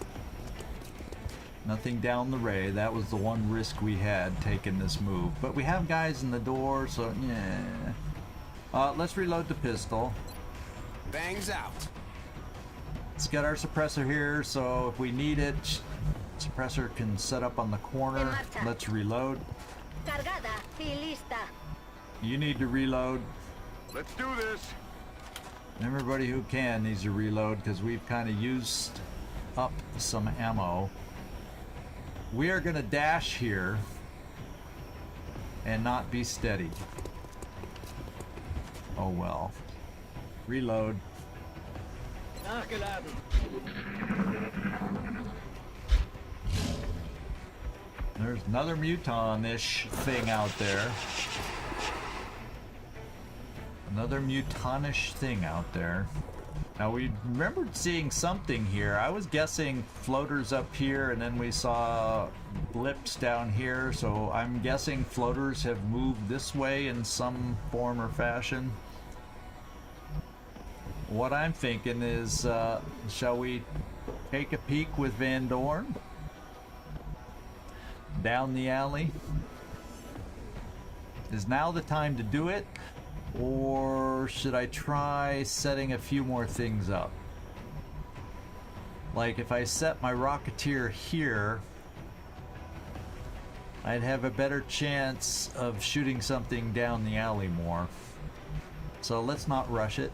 Nothing down the ray. That was the one risk we had taking this move. But we have guys in the door, so yeah. Let's reload the pistol. Bangs out. Let's get our suppressor here, so if we need it, suppressor can set up on the corner. Let's reload. Cargada y lista. You need to reload. Let's do this. Everybody who can needs to reload because we've kind of used up some ammo. We are going to dash here and not be steady. Oh well. Reload. There's another muton-ish thing out there. Another mutonish thing out there. Now we remembered seeing something here. I was guessing floaters up here and then we saw blips down here, so I'm guessing floaters have moved this way in some form or fashion. What I'm thinking is, shall we take a peek with Van Dorn? Down the alley? Is now the time to do it? Or should I try setting a few more things up? Like if I set my Rocketeer here, I'd have a better chance of shooting something down the alley more. So let's not rush it.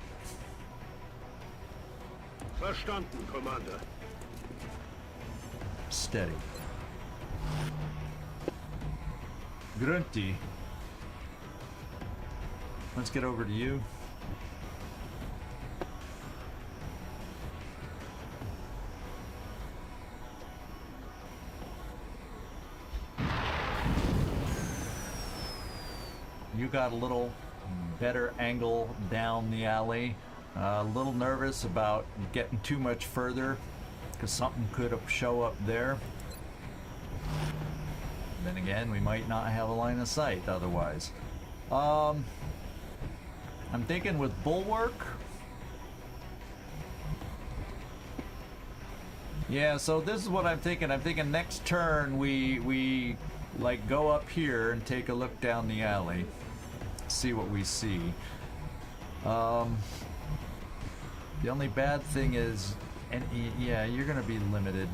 Verstanden, Commander. Steady. Grunty. Let's get over to you. You got a little better angle down the alley. A little nervous about getting too much further because something could show up there. Then again, we might not have a line of sight otherwise. I'm thinking with Bulwark. Yeah, so this is what I'm thinking. I'm thinking next turn we like go up here and take a look down the alley. See what we see. The only bad thing is, and yeah, you're gonna be limited.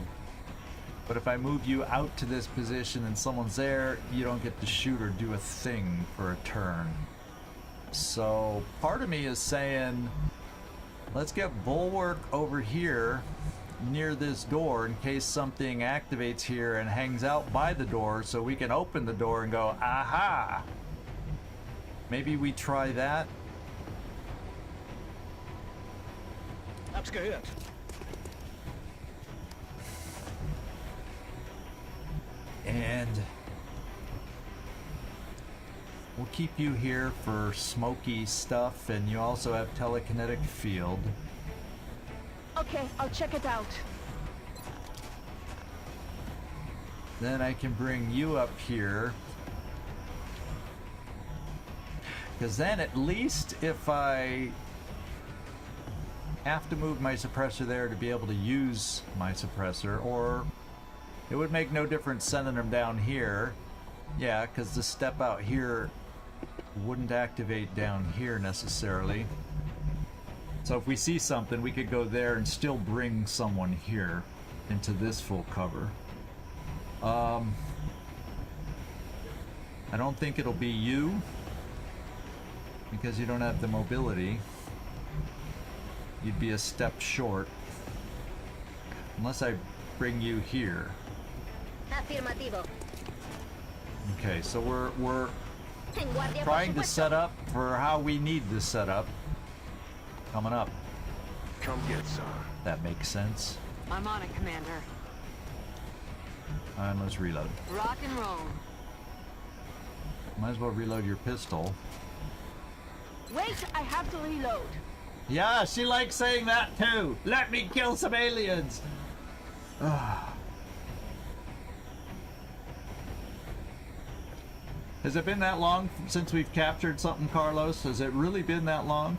But if I move you out to this position and someone's there, you don't get to shoot or do a thing for a turn. So part of me is saying, let's get Bulwark over here near this door in case something activates here and hangs out by the door so we can open the door and go, aha! Maybe we try that. Hab's gehört. And we'll keep you here for smoky stuff, and you also have telekinetic field. Okay, I'll check it out. Then I can bring you up here. Because then at least if I have to move my suppressor there to be able to use my suppressor, or it would make no difference sending them down here. Yeah, because the step out here wouldn't activate down here necessarily. So if we see something, we could go there and still bring someone here into this full cover. I don't think it'll be you, because you don't have the mobility. You'd be a step short. Unless I bring you here. Afirmativo. Okay, so we're En guardia, por trying to supuesto. set up for how we need to set up. Coming up. Come get some. That makes sense. I'm on it, Commander. I must reload. Rock and roll. Might as well reload your pistol. Wait, I have to reload. Yeah, she likes saying that too. Let me kill some aliens. Has it been that long since we've captured something, Carlos? Has it really been that long?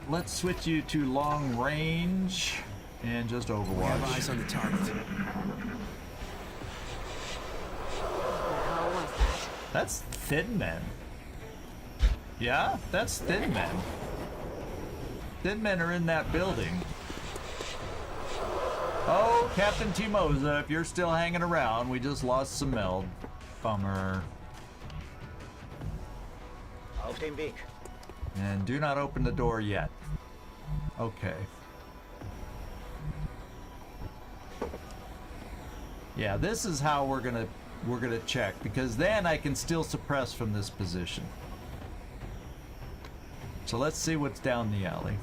Let's switch you to long range and just We have Overwatch. eyes on the target. What the hell was that? That's Thin Men. Yeah, that's Thin Men. Thin Men are in that building. Oh, Captain Timoza, if you're still hanging around, we just lost some Meld. Bummer. Auf dem Weg. And do not open the door yet. Okay. Yeah, this is how we're gonna check, because then I can still suppress from this position. So let's see what's down the alley.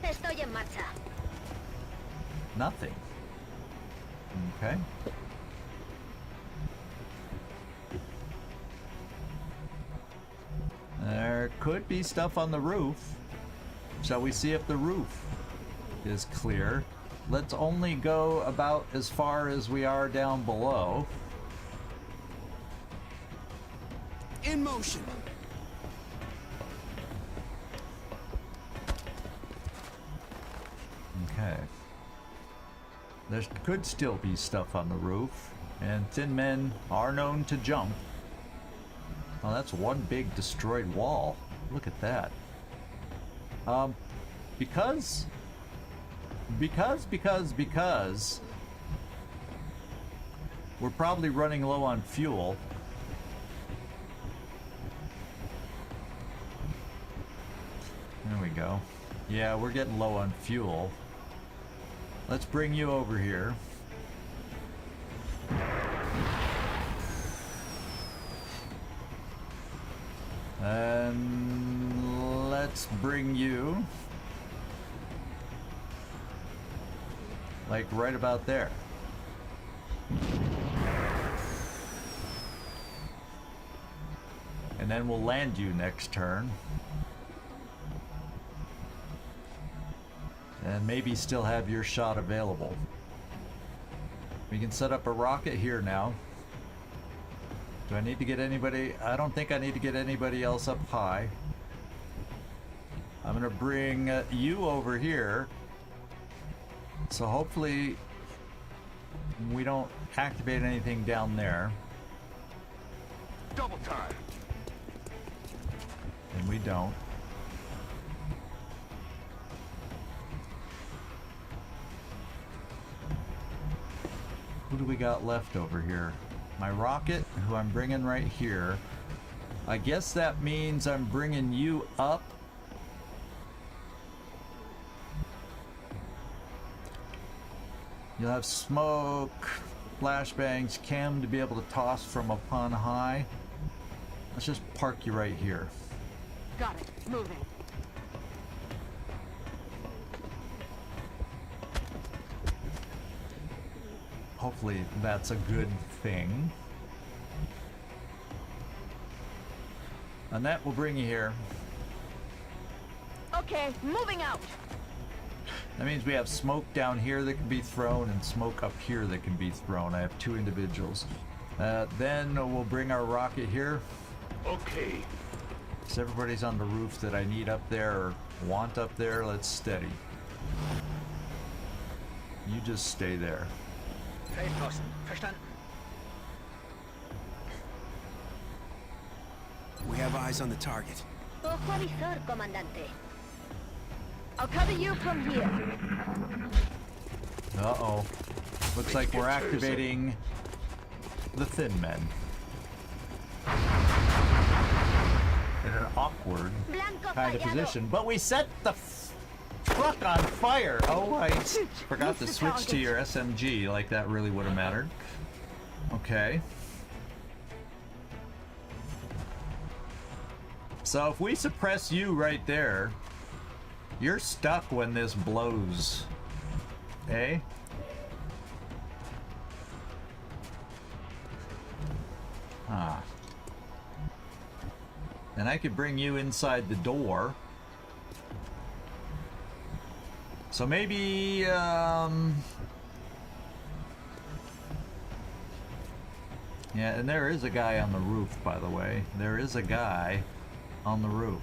Estoy en marcha. Nothing. Okay. There could be stuff on the roof. Shall we see if the roof is clear? Let's only go about as far as we are down below. In motion. Okay. There could still be stuff on the roof, and Thin Men are known to jump. Oh, that's one big destroyed wall. Look at that. Because we're probably running low on fuel. There we go. Yeah, we're getting low on fuel. Let's bring you over here. And let's bring you like right about there. And then we'll land you next turn. And maybe still have your shot available. We can set up a rocket here now. Do I need to get anybody? I don't think I need to get anybody else up high. I'm gonna bring you over here. So hopefully we don't activate anything down there. Double time. And we don't. Who do we got left over here? My rocket, who I'm bringing right here. I guess that means I'm bringing you up. You'll have smoke, flashbangs, chem to be able to toss from up on high. Let's just park you right here. Got it. Moving. Hopefully that's a good thing. Annette will bring you here. Okay, moving out. That means we have smoke down here that can be thrown and smoke up here that can be thrown. I have 2 individuals. Then we'll bring our rocket here. Okay. So everybody's on the roof that I need up there or want up there. Let's steady. You just stay there. Feldposten. Verstanden. We have eyes on the target. Ojo avisor, comandante. I'll cover you from here. Uh-oh. Looks like we're activating the Thin Men. In an awkward Blanco kind of fallado. position. But we set the truck on fire! Oh, I forgot to Miss the switch to target. your SMG, like that really would have mattered. Okay. So if we suppress you right there, you're stuck when this blows. Eh? Ah. And I could bring you inside the door. So maybe, yeah, and there is a guy on the roof, by the way. There is a guy on the roof.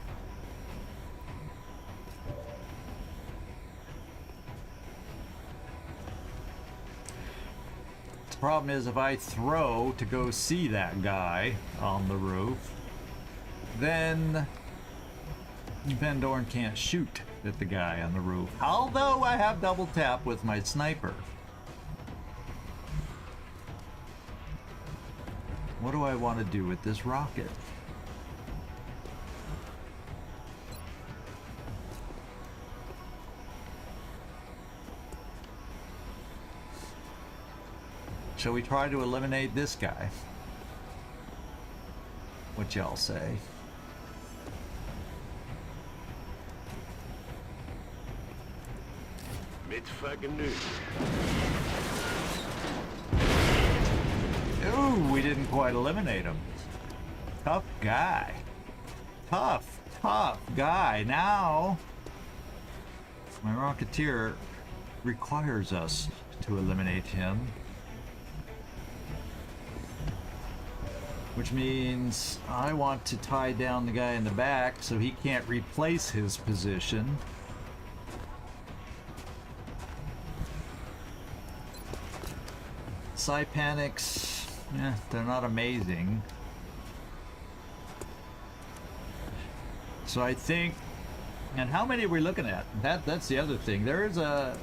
The problem is if I throw to go see that guy on the roof, then Van Dorn can't shoot at the guy on the roof. Although I have double tap with my sniper. What do I want to do with this rocket? Shall we try to eliminate this guy? What y'all say? Mit Vergnügen. Ooh, we didn't quite eliminate him. Tough guy. Tough guy. Now, my Rocketeer requires us to eliminate him. Which means I want to tie down the guy in the back so he can't replace his position. Psionics, yeah, they're not amazing. So I think, and how many are we looking at? That's the other thing. I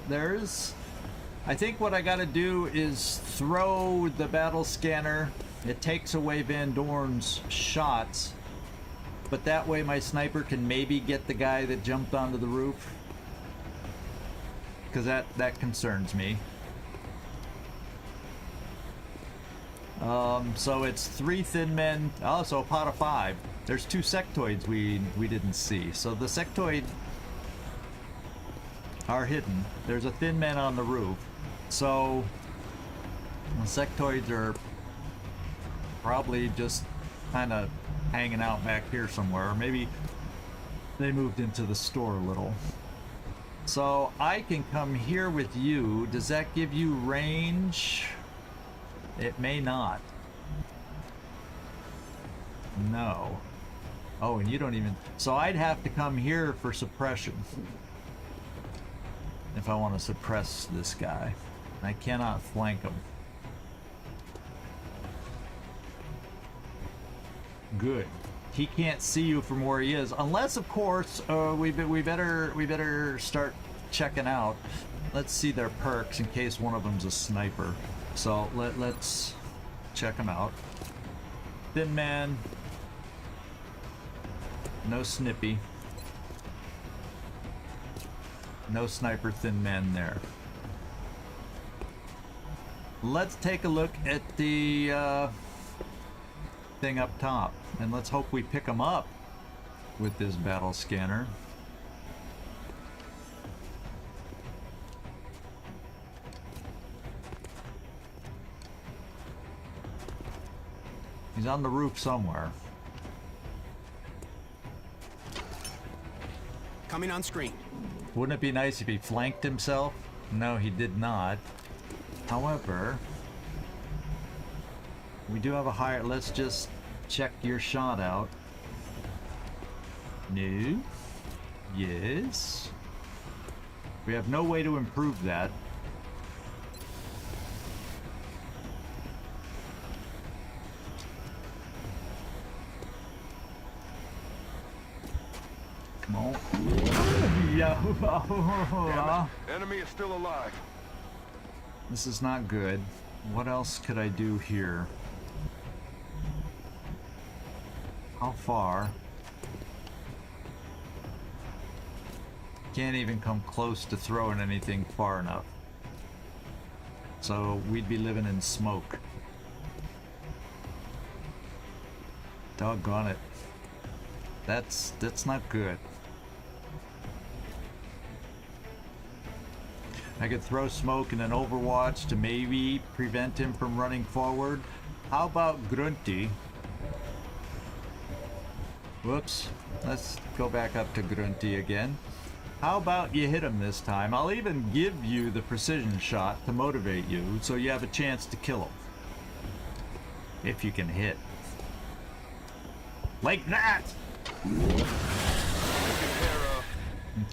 think what I gotta do is throw the battle scanner. It takes away Van Dorn's shots, but that way my sniper can maybe get the guy that jumped onto the roof. Because that concerns me. So it's 3 thin men. Oh, so a pot of 5. There's 2 sectoids we didn't see. So the sectoid are hidden. There's a thin man on the roof. So the sectoids are probably just kind of hanging out back here somewhere. Maybe they moved into the store a little. So I can come here with you. Does that give you range? It may not. No. Oh, and you don't even... So I'd have to come here for suppression. If I want to suppress this guy. I cannot flank him. Good. He can't see you from where he is. Unless, of course, we better start checking out. Let's see their perks in case one of them's a sniper. So let's check them out. Thin man. No snippy. No sniper thin man there. Let's take a look at the thing up top. And let's hope we pick them up with this battle scanner. He's on the roof somewhere. Coming on screen. Wouldn't it be nice if he flanked himself? No, he did not. However, we do have a higher... Let's just check your shot out. No. Yes. We have no way to improve that. Come on. Yeah. Enemy is still alive. This is not good. What else could I do here? How far? Can't even come close to throwing anything far enough. So we'd be living in smoke. Doggone it. That's not good. I could throw smoke and an overwatch to maybe prevent him from running forward. How about Grunty? Whoops. Let's go back up to Grunty again. How about you hit him this time? I'll even give you the precision shot to motivate you so you have a chance to kill him. If you can hit. Like that!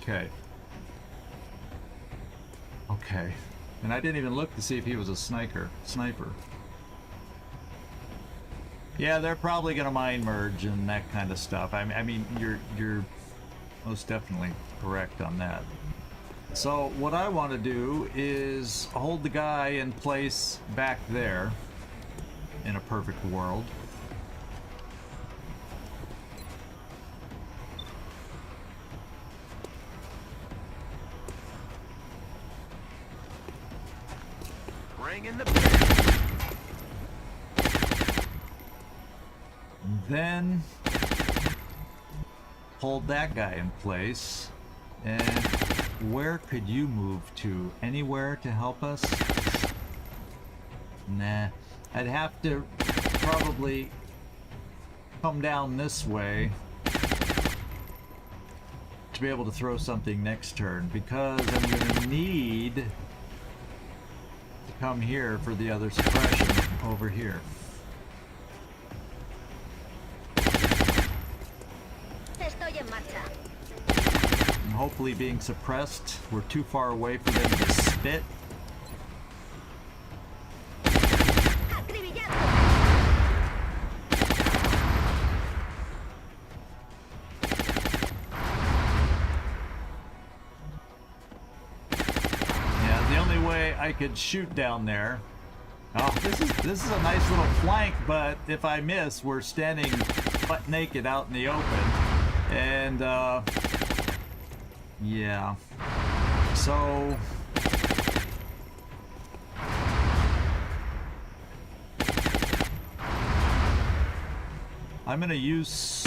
Okay. Okay. And I didn't even look to see if he was a sniper. Yeah, they're probably gonna mind merge and that kind of stuff. I mean, you're most definitely correct on that. So what I want to do is hold the guy in place back there in a perfect world. Bring in the Then hold that guy in place. And where could you move to? Anywhere to help us? Nah. I'd have to probably come down this way to be able to throw something next turn, because I'm gonna need to come here for the other suppression over here. Estoy en marcha. And hopefully being suppressed, we're too far away for them to spit. Acribillado. Yeah, the only way I could shoot down there. Oh, this is a nice little flank, but if I miss, we're standing butt naked out in the open. And yeah. So I'm gonna use smoke.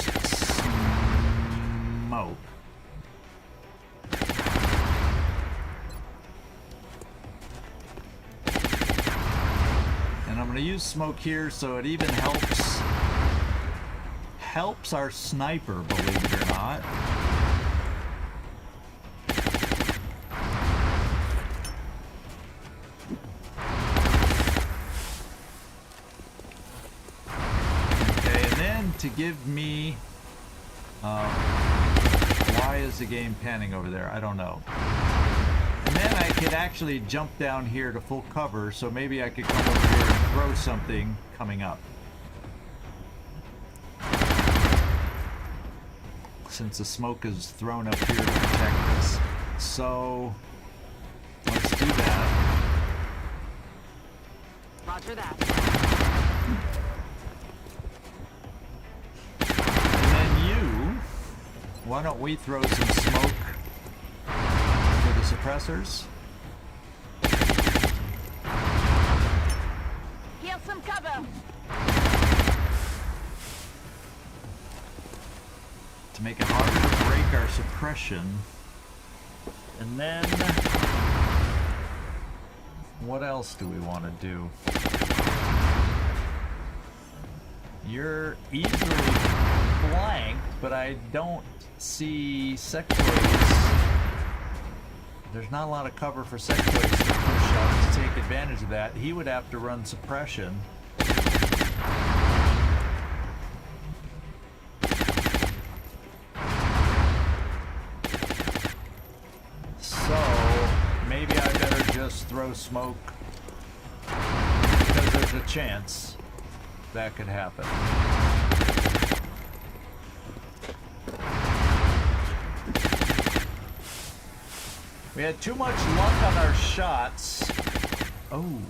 And I'm gonna use smoke here so it even helps our sniper, believe it or not. Okay, and then to give me why is the game panning over there? I don't know. And then I could actually jump down here to full cover, so maybe I could come over here and throw something coming up. Since the smoke is thrown up here to protect us. So let's do that. Roger that. And then why don't we throw some smoke for the suppressors? Here's some cover. To make it harder to break our suppression. And then what else do we want to do? You're easily flanked, but I don't see sectoids. There's not a lot of cover for sectoids to push up to take advantage of that. He would have to run suppression. Maybe I better just throw smoke, because there's a chance that could happen. We had too much luck on our shots. Oh.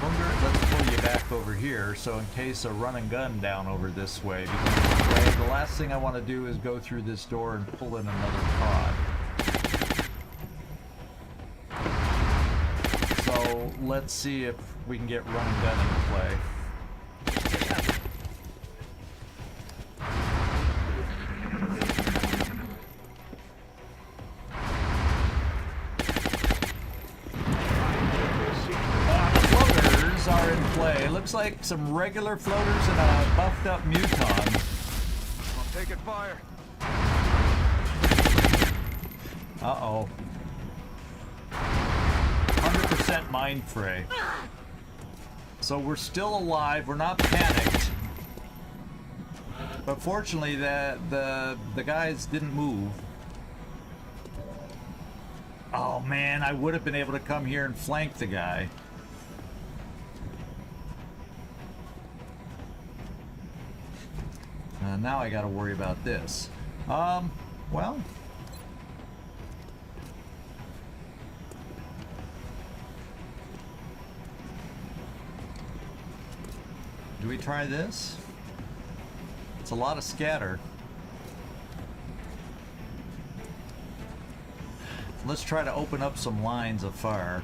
Wunder, let's pull you back over here, so in case a run and gun down over this way becomes a play, the last thing I want to do is go through this door and pull in another pod. So let's see if we can get run and gun into play. Floaters are in play. Looks like some regular floaters and a buffed up muton. I'm taking fire. Uh-oh. 100% mind fray. So we're still alive, we're not panicked. But fortunately the guys didn't move. Oh man, I would have been able to come here and flank the guy. Now I gotta worry about this. Well. Do we try this? It's a lot of scatter. Let's try to open up some lines of fire.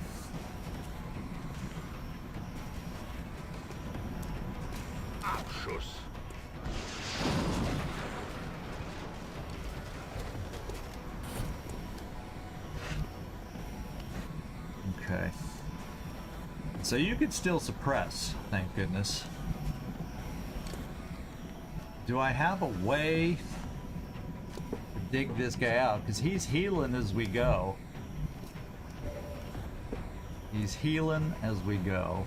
Abschuss. Okay. So you could still suppress, thank goodness. Do I have a way to dig this guy out? Because he's healing as we go. He's healing as we go.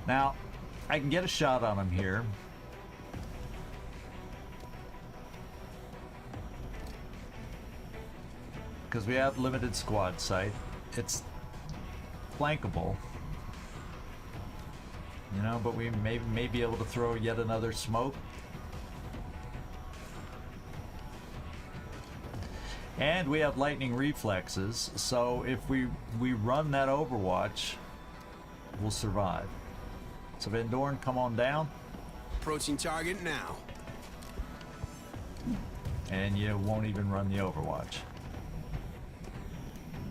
Now, I can get a shot on him here. Because we have limited squad sight. It's flankable. You know, but we may be able to throw yet another smoke. And we have lightning reflexes, so if we run that Overwatch, we'll survive. So Van Dorn, come on down. Approaching target now. And you won't even run the Overwatch.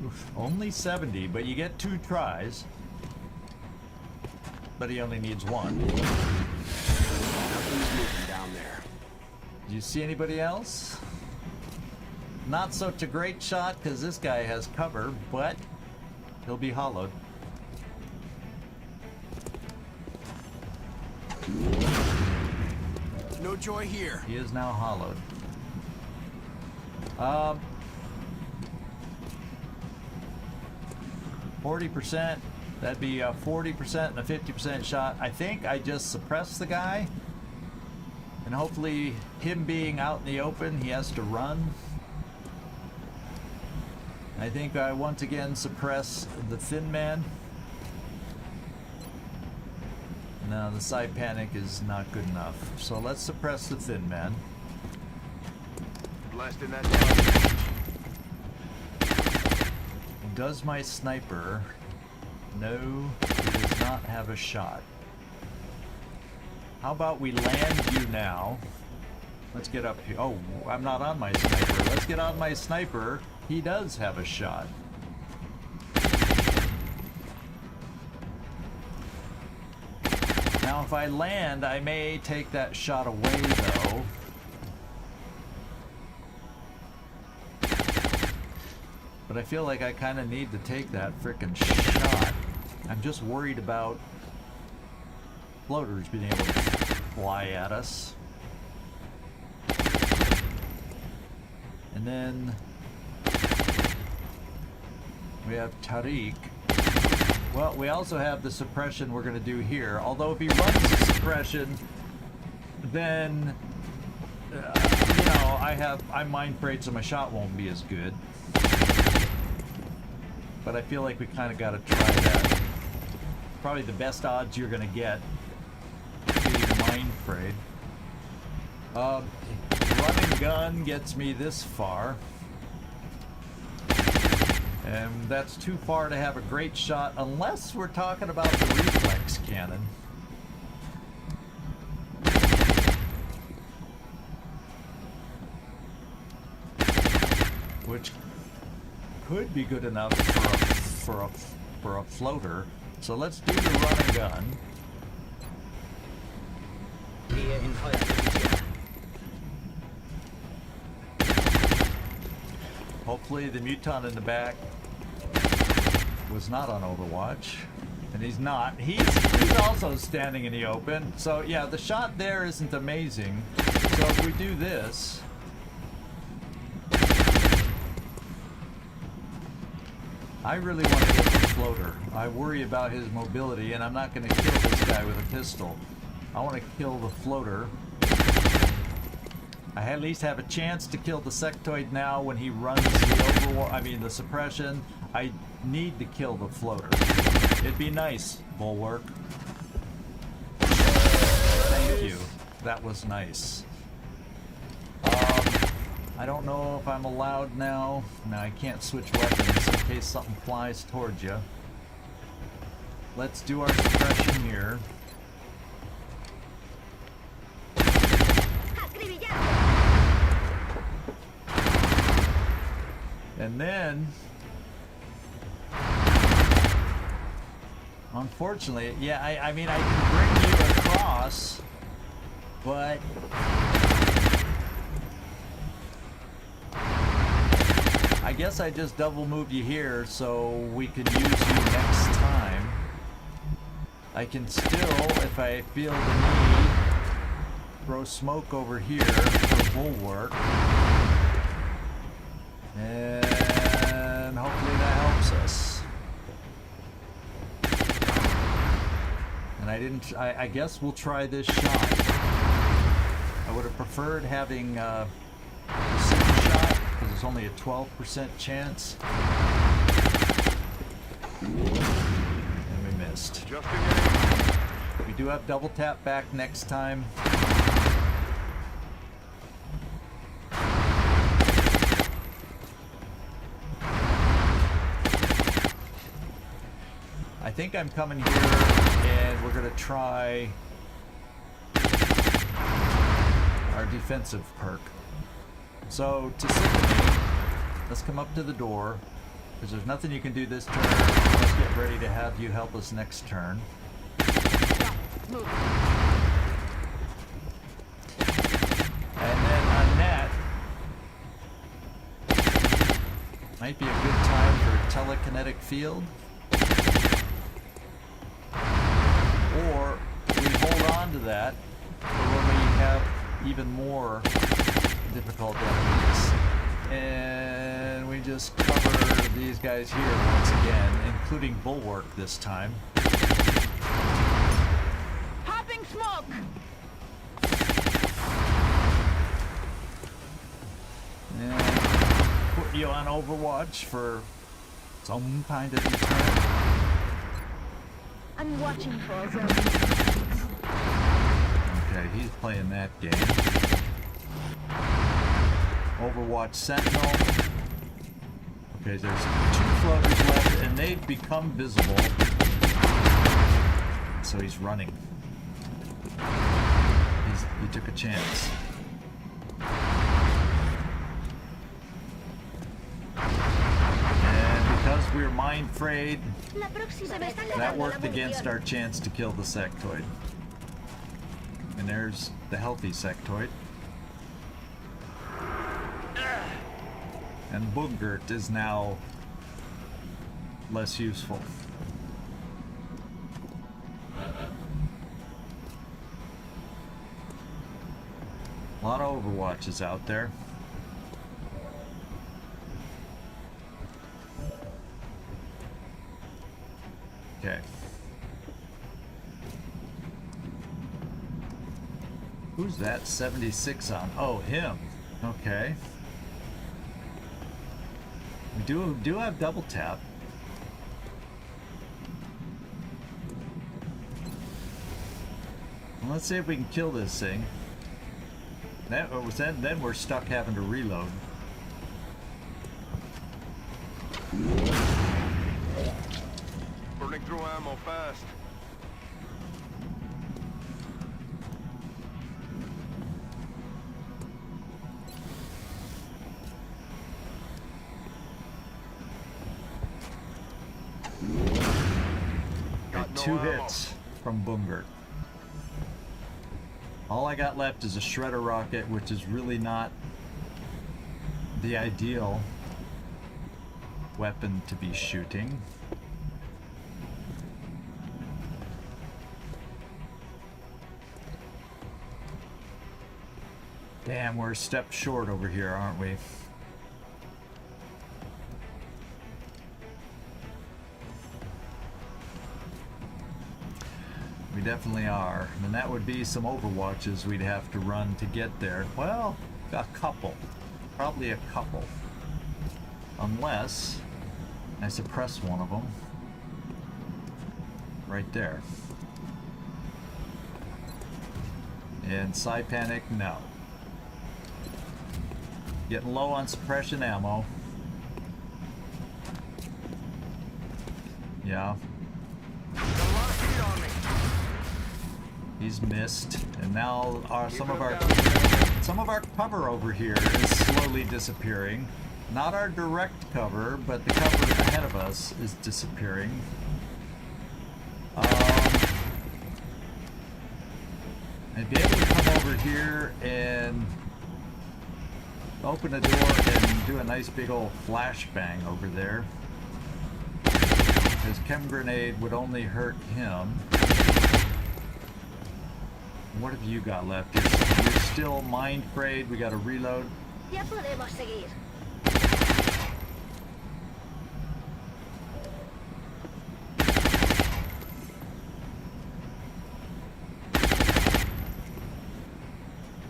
Oof, only 70, but you get 2 tries. But he only needs 1. Nothing's moving down there. Do you see anybody else? Not such a great shot because this guy has cover, but he'll be hollowed. No joy here. He is now hollowed. 40%, that'd be a 40% and a 50% shot. I think I just suppressed the guy. And hopefully him being out in the open, he has to run. I think I once again suppress the Thin Man. No, the side panic is not good enough. So let's suppress the Thin Man. Blasting that down. Does my sniper? No, he does not have a shot. How about we land you now? Let's get up here. Oh, I'm not on my sniper. Let's get on my sniper. He does have a shot. Now, if I land, I may take that shot away, though. But I feel like I kind of need to take that frickin' shot. I'm just worried about floaters being able to fly at us. And then we have Tariq. Well, we also have the suppression we're going to do here. Although if he runs the suppression, then, you know, I'm mind frayed, so my shot won't be as good. But I feel like we kind of got to try that. Probably the best odds you're going to get being mind frayed. Running gun gets me this far. And that's too far to have a great shot unless we're talking about the reflex cannon. Which could be good enough for a floater. So let's do the run and gun. Gehe in Feuerposition. Hopefully the mutant in the back was not on Overwatch. And he's not. He's also standing in the open. So yeah, the shot there isn't amazing. So if we do this, I really want to get the floater. I worry about his mobility, and I'm not going to kill this guy with a pistol. I want to kill the floater. I at least have a chance to kill the sectoid now when he runs the suppression. I need to kill the floater. It'd be nice, Bulwark. Thank you. That was nice. I don't know if I'm allowed now. No, I can't switch weapons in case something flies towards you. Let's do our suppression here. And then, unfortunately, yeah, I mean, I can bring you across, but I guess I just double moved you here so we can use you next time. I can still, if I feel the need, throw smoke over here for Bulwark. And hopefully that helps us. And I guess we'll try this shot. I would have preferred having the second shot, because it's only a 12% chance. And we missed. Just again. We do have double tap back next time. I think I'm coming here and we're gonna try our defensive perk. So to Symphony, let's come up to the door, because there's nothing you can do this turn. Let's get ready to have you help us next turn. And then Annette, might be a good time for telekinetic field. Or we hold on to that for when we have even more difficult enemies. And we just cover these guys here once again, including Bulwark this time. Popping smoke! And put you on Overwatch for some kind of return. I'm watching for them. Okay, he's playing that game. Overwatch Sentinel. Okay, there's 2 floaters left, and they've become visible. So he's running. He took a chance. And because we're mind frayed, that worked against our chance to kill the sectoid. And there's the healthy sectoid. And Boogert is now less useful. A lot of Overwatches out there. Okay. Who's that 76 on? Oh, him. Okay. We do have double tap. Well, let's see if we can kill this thing. Then we're stuck having to reload. Burning through ammo fast. Got no 2 ammo. hits from Bungert. All I got left is a shredder rocket, which is really not the ideal weapon to be shooting. Damn, we're a step short over here, aren't we? We definitely are. And that would be some overwatches we'd have to run to get there. Well, a couple. Probably a couple. Unless I suppress one of them. Right there. And Psy Panic, no. Getting low on suppression ammo. Yeah. Got a lot of heat on me. He's missed, and now some of Keeping our cover over here is slowly disappearing. Not our direct cover, but the cover ahead of us is disappearing. I'd be able to come over here and open the door and do a nice big old flashbang over there. His chem grenade would only hurt him. What have you got left? You're still mind frayed. We got to reload. Ya podemos seguir.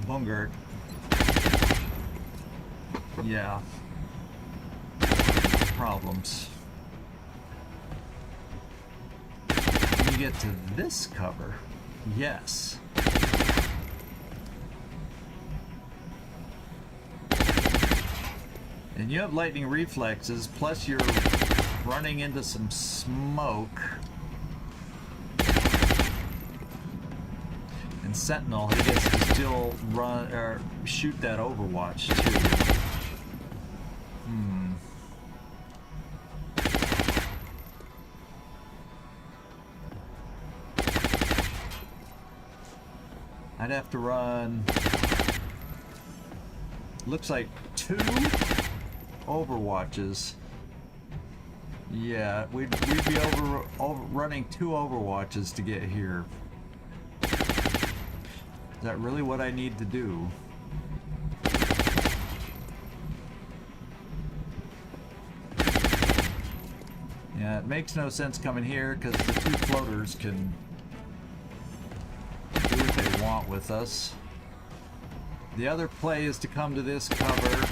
Bungert. Yeah. Problems. When you get to this cover, yes. And you have lightning reflexes, plus you're running into some smoke. And Sentinel, he gets to still run or shoot that Overwatch too. I'd have to run. Looks like 2 Overwatches. Yeah, we'd be running 2 Overwatches to get here. Is that really what I need to do? Yeah, it makes no sense coming here because the 2 floaters can do what they want with us. The other play is to come to this cover.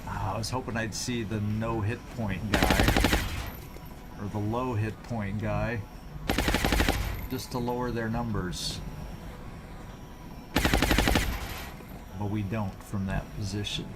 Oh, I was hoping I'd see the no hit point guy. Or the low hit point guy. Just to lower their numbers. But we don't from that position.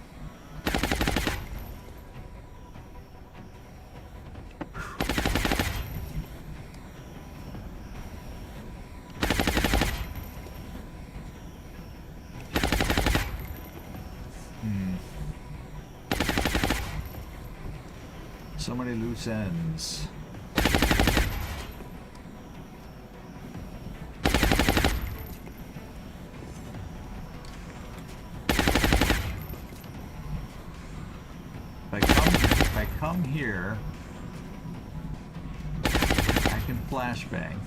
So many loose ends. If I come here, I can flashbang.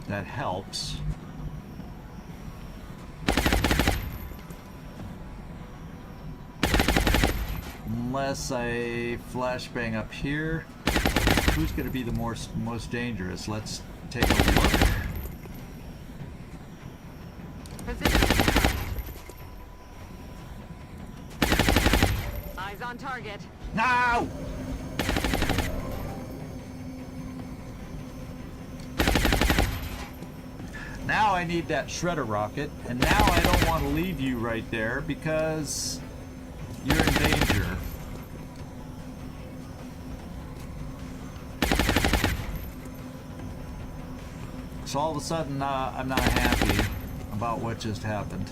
That helps. Unless I flashbang up here, who's going to be the most dangerous? Let's take a look. Position. Eyes on target. No! Now I need that shredder rocket, and now I don't want to leave you right there because you're in danger. So all of a sudden, I'm not happy about what just happened.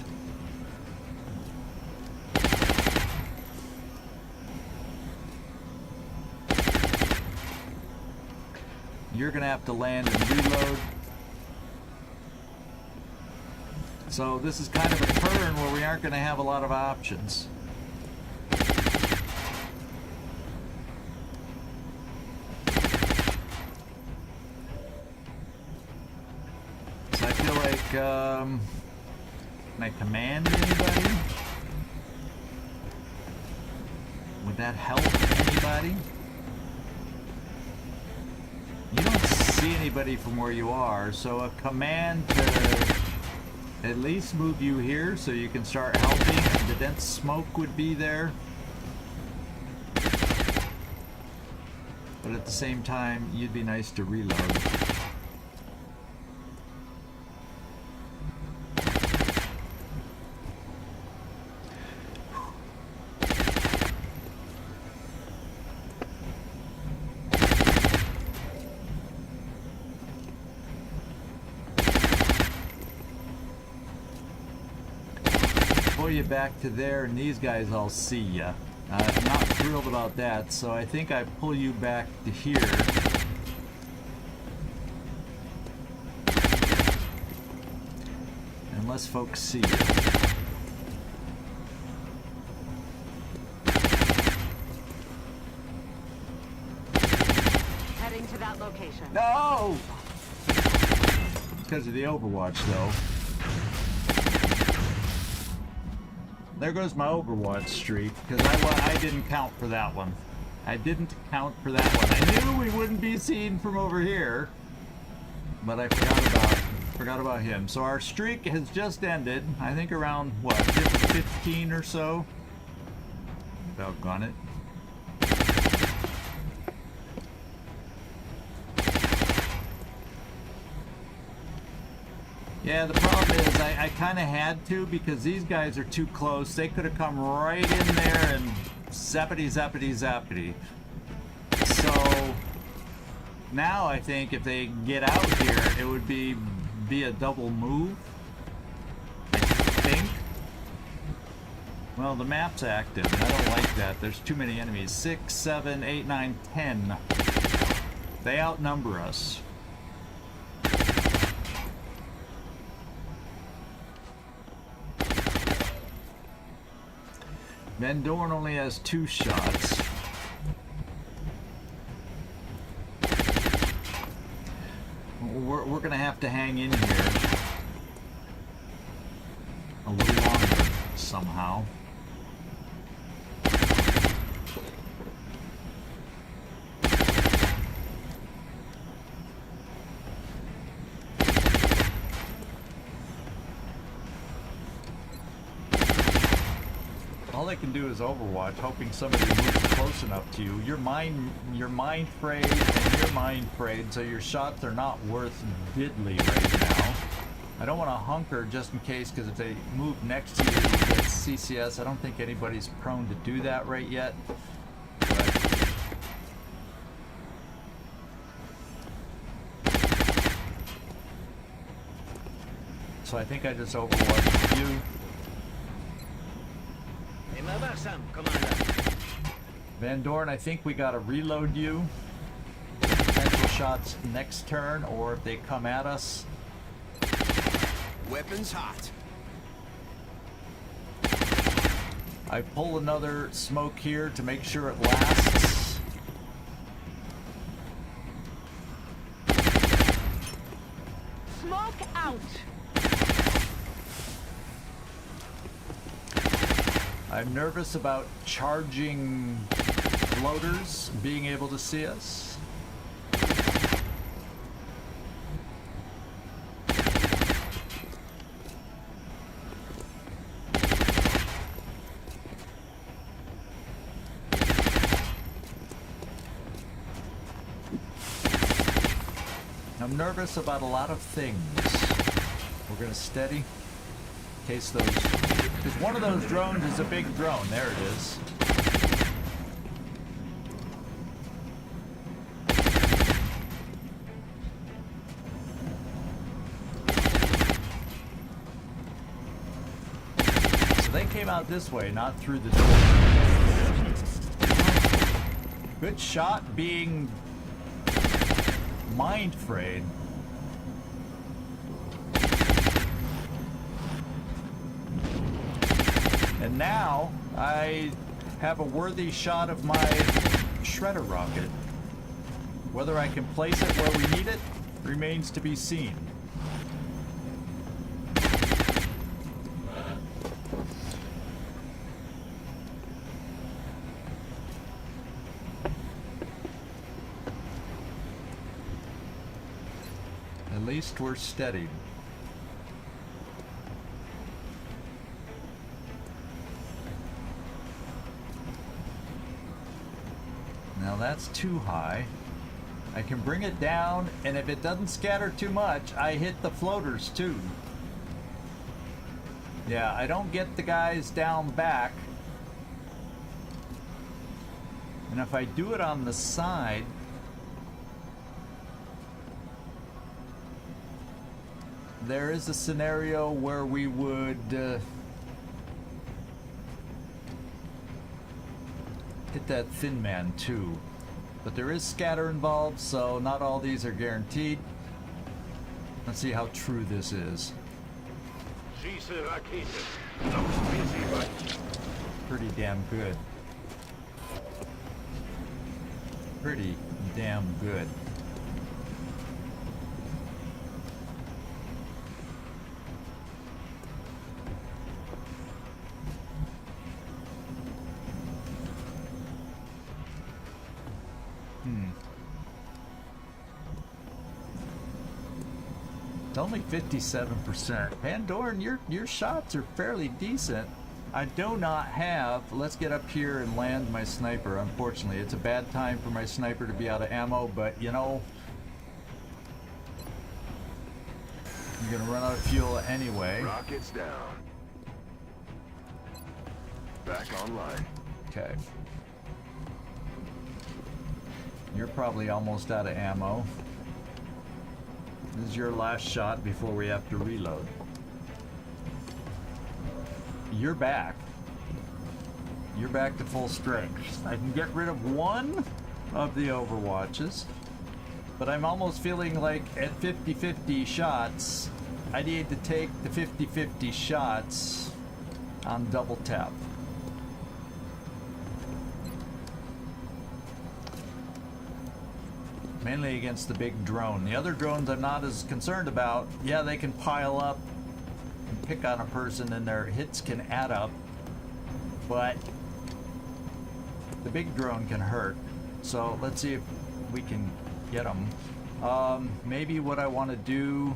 You're gonna have to land and reload. So this is kind of a turn where we aren't gonna have a lot of options. So I feel like, can I command anybody? Would that help anybody? You don't see anybody from where you are, so a command to at least move you here so you can start helping. The dense smoke would be there. But at the same time, you'd be nice to reload. Pull you back to there, and these guys all see ya. I'm not thrilled about that, so I think I pull you back to here. Unless folks see you. Heading to that location. No! Because of the Overwatch, though. There goes my Overwatch streak, because I didn't count for that one. I didn't count for that one. I knew we wouldn't be seen from over here, but I forgot about him. So our streak has just ended. I think around what, 15 or so. Doggone it. Yeah, the problem is I kind of had to because these guys are too close. They could have come right in there and zappity, zappity, zappity. So now I think if they get out here, it would be a double move. I think. Well, the map's active, and I don't like that. There's too many enemies. 6, 7, 8, 9, 10. They outnumber us. Van Dorn only has 2 shots. We're gonna have to hang in here a little longer somehow. All I can do is Overwatch, hoping somebody moves close enough to you. You're mind frayed and you're mind frayed, so your shots are not worth diddly right now. I don't want to hunker just in case, because if they move next to you with CCS, I don't think anybody's prone to do that right yet. But so I think I just Overwatched you. Van Dorn, I think we gotta reload you. Potential shots next turn, or if they come at us. Weapons hot. I pull another smoke here to make sure it lasts. Smoke out. I'm nervous about charging floaters being able to see us. I'm nervous about a lot of things. We're gonna steady. In case those... Because one of those drones is a big drone. There it is. So they came out this way, not through the door. Good shot being mind frayed. And now I have a worthy shot of my shredder rocket. Whether I can place it where we need it remains to be seen. At least we're steady. Now that's too high. I can bring it down, and if it doesn't scatter too much, I hit the floaters too. Yeah, I don't get the guys down back. And if I do it on the side, there is a scenario where we would hit that thin man too. But there is scatter involved, so not all these are guaranteed. Let's see how true this is. Pretty damn good. Pretty damn good. It's only 57%. Pandoran, your shots are fairly decent. I do not have... Let's get up here and land my sniper. Unfortunately, it's a bad time for my sniper to be out of ammo, but you know... I'm gonna run out of fuel anyway. Rockets down. Back online. Okay. You're probably almost out of ammo. This is your last shot before we have to reload. You're back. You're back to full strength. I can get rid of one of the Overwatches, but I'm almost feeling like at 50-50 shots, I need to take the 50-50 shots on double tap. Mainly against the big drone. The other drones I'm not as concerned about. Yeah, they can pile up and pick on a person and their hits can add up. But the big drone can hurt. So let's see if we can get them. Maybe what I want to do...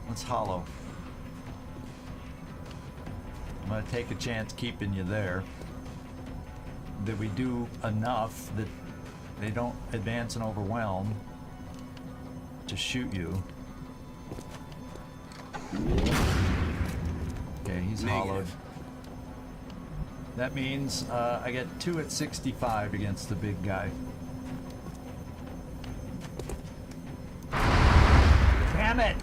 Let's hollow. I'm gonna take a chance keeping you there. That we do enough that they don't advance and overwhelm to shoot you. Okay, he's hollowed. That means I get 2 at 65 against the big guy. Damn it!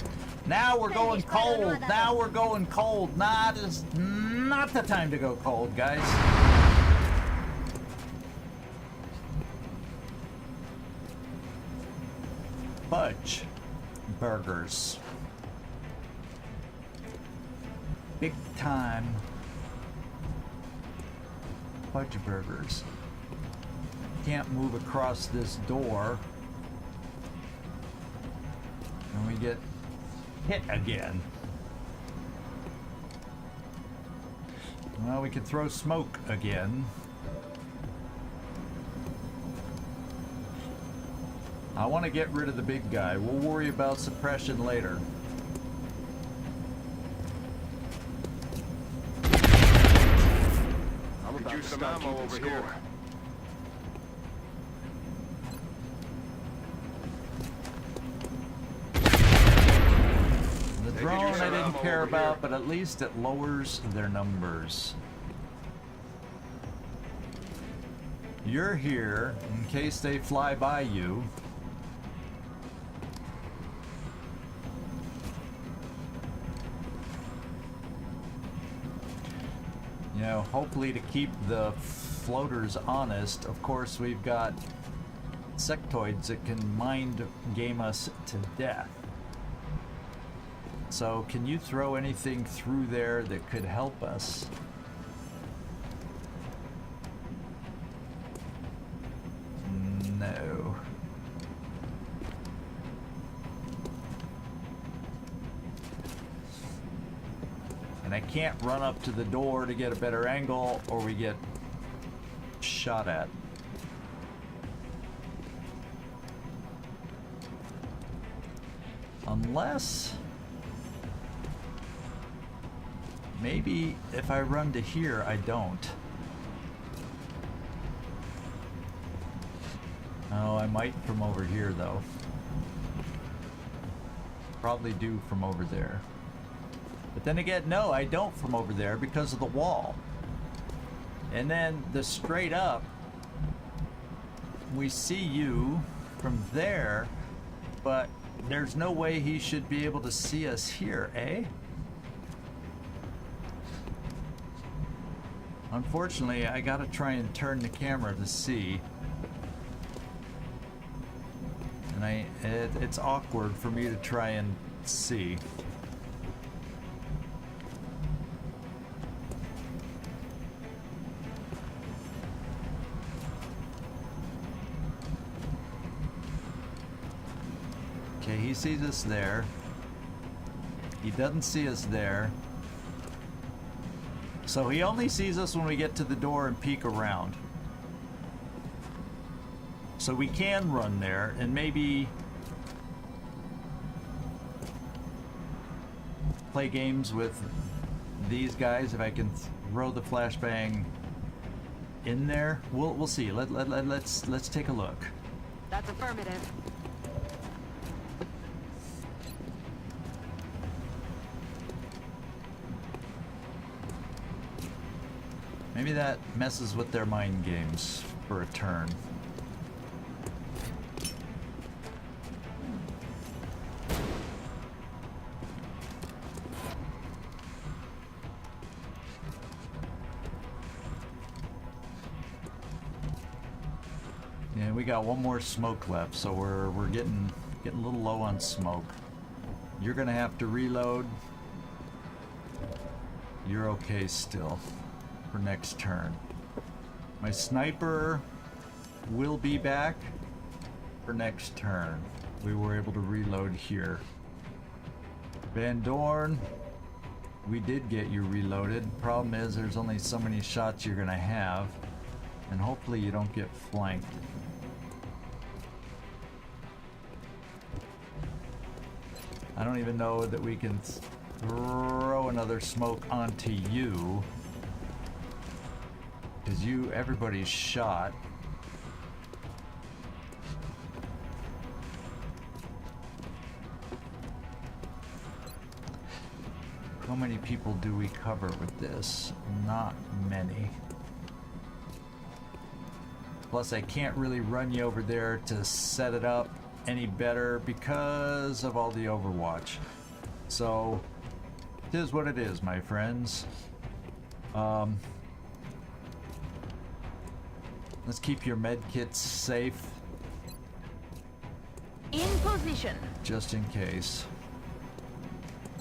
Now we're going cold. Now we're going cold. Not the time to go cold, guys. Fudge burgers. Big time fudge burgers. Can't move across this door. And we get hit again. Well, we can throw smoke again. I want to get rid of the big guy. We'll worry about suppression later. you to some start ammo keeping over score. here. The drone I didn't care about, but at least it lowers their numbers. You're here in case they fly by you. You know, hopefully to keep the floaters honest. Of course, we've got sectoids that can mind game us to death. So, can you throw anything through there that could help us? No. And I can't run up to the door to get a better angle, or we get shot at. Unless... maybe if I run to here, I don't. Oh, I might from over here, though. Probably do from over there. But then again, no, I don't from over there because of the wall. And then the straight up, we see you from there, but there's no way he should be able to see us here, eh? Unfortunately, I gotta try and turn the camera to see. And it's awkward for me to try and see. Okay, he sees us there. He doesn't see us there. So he only sees us when we get to the door and peek around. So we can run there and maybe play games with these guys if I can throw the flashbang in there. We'll see. Let's take a look. That's affirmative. Maybe that messes with their mind games for a turn. Yeah, we got one more smoke left, so we're getting a little low on smoke. You're gonna have to reload. You're okay still for next turn. My sniper will be back for next turn. We were able to reload here. Van Dorn, we did get you reloaded. Problem is there's only so many shots you're gonna have, and hopefully you don't get flanked. I don't even know that we can throw another smoke onto you, because everybody's shot. How many people do we cover with this? Not many. Plus, I can't really run you over there to set it up any better because of all the Overwatch. So, it is what it is, my friends. Let's keep your med kits safe. In position. Just in case.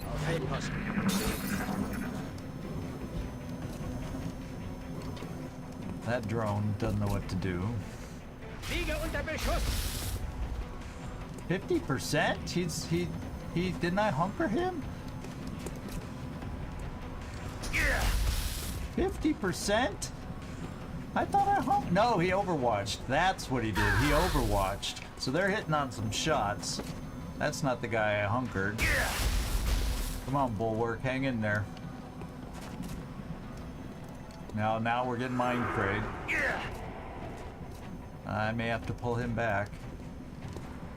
Auf Feldposten. That drone doesn't know what to do. Liege unter Beschuss. 50%? He didn't I hunker him? 50%? I thought I hunked. No, he overwatched. That's what he did. He overwatched. So they're hitting on some shots. That's not the guy I hunkered. Come on, Bulwark, hang in there. Now we're getting mind frayed. I may have to pull him back.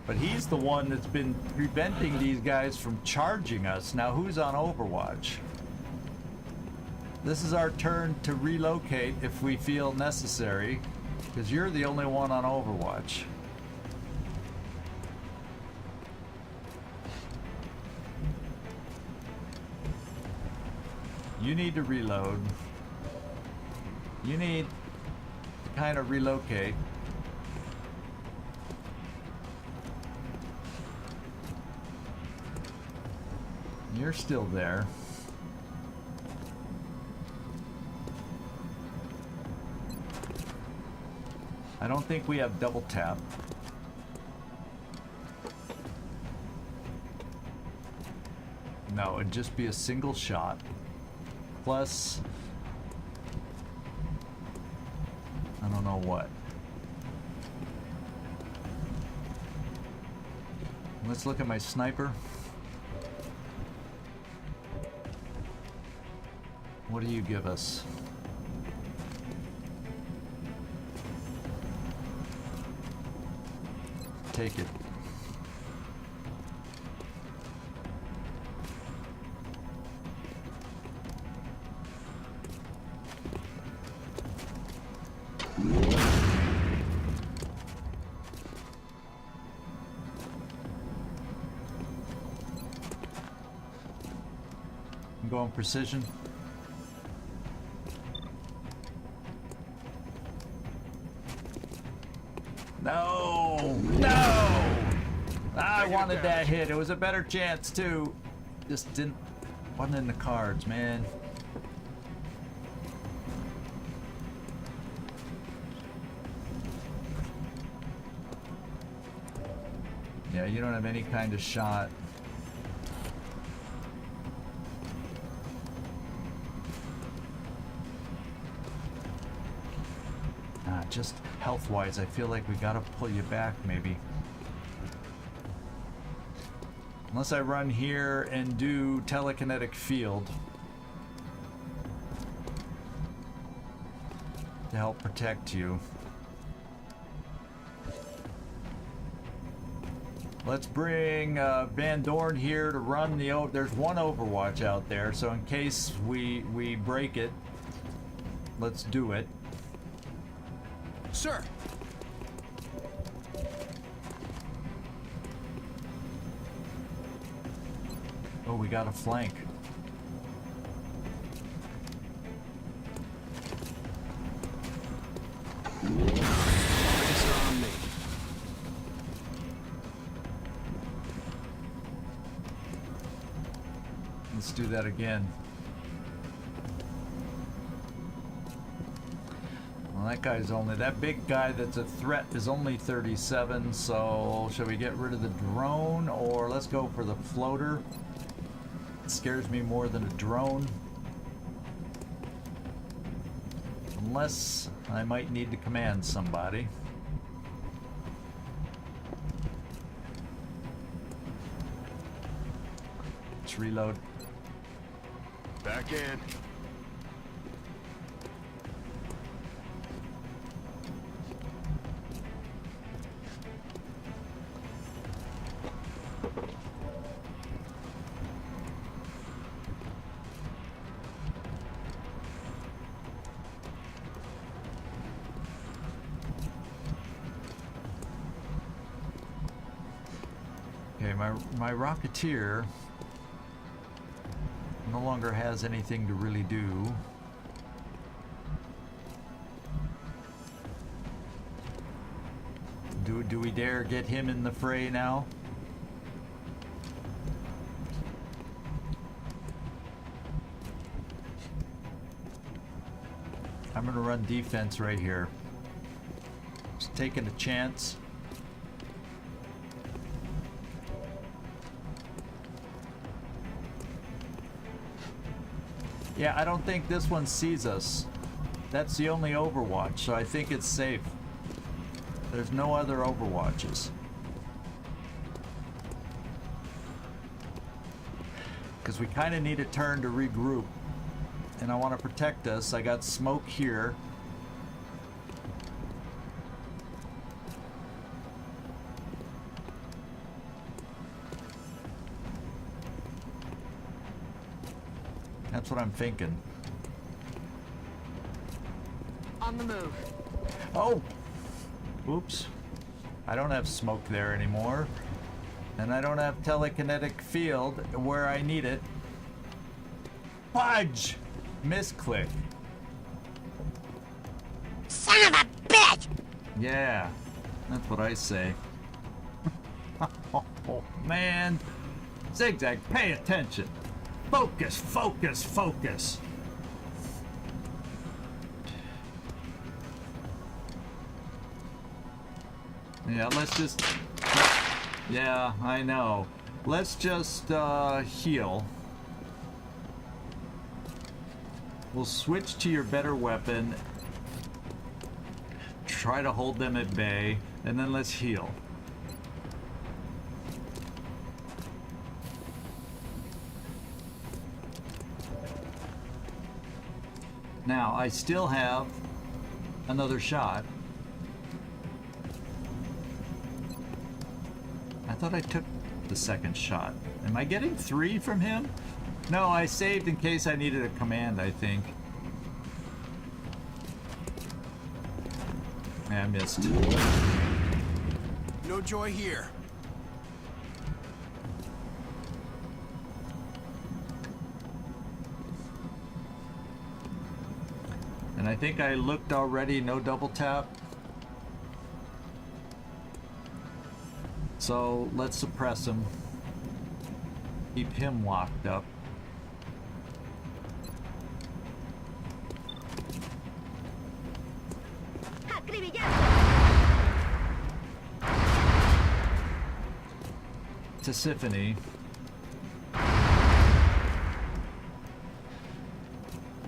But he's the one that's been preventing these guys from charging us. Now who's on Overwatch? This is our turn to relocate if we feel necessary, because you're the only one on Overwatch. You need to reload. You need to kind of relocate. You're still there. I don't think we have double tap. No, it'd just be a single shot. Plus, I don't know what. Let's look at my sniper. What do you give us? Take it. I'm going precision. No! No! I wanted that hit. It was a better chance too. Just wasn't in the cards, man. Yeah, you don't have any kind of shot. Just health-wise, I feel like we gotta pull you back, maybe. Unless I run here and do telekinetic field to help protect you. Let's bring Van Dorn here to run the... There's one Overwatch out there, so in case we break it, let's do it. Sir! Oh, we got a flank. Eyes on me. Let's do that again. That big guy that's a threat is only 37, so should we get rid of the drone or let's go for the floater? It scares me more than a drone. Unless I might need to command somebody. Let's reload. Back in. My Rocketeer no longer has anything to really do. Do we dare get him in the fray now? I'm gonna run defense right here. Just taking a chance. Yeah, I don't think this one sees us. That's the only Overwatch, so I think it's safe. There's no other Overwatches. Because we kind of need a turn to regroup. and I want to protect us. I got smoke here. That's what I'm thinking. On the move. Oh! Oops. I don't have smoke there anymore. And I don't have telekinetic field where I need it. Fudge! Misclick. Son of a bitch! Yeah, that's what I say. Oh, man. Zigzag, pay attention. Focus, focus, focus. Yeah, let's just... Yeah, I know. Let's just heal. We'll switch to your better weapon. Try to hold them at bay, and then let's heal. Now, I still have another shot. I thought I took the second shot. Am I getting 3 from him? No, I saved in case I needed a command, I think. Yeah, I missed. No joy here. And I think I looked already, no double tap. So let's suppress him. Keep him locked up. Tisiphone.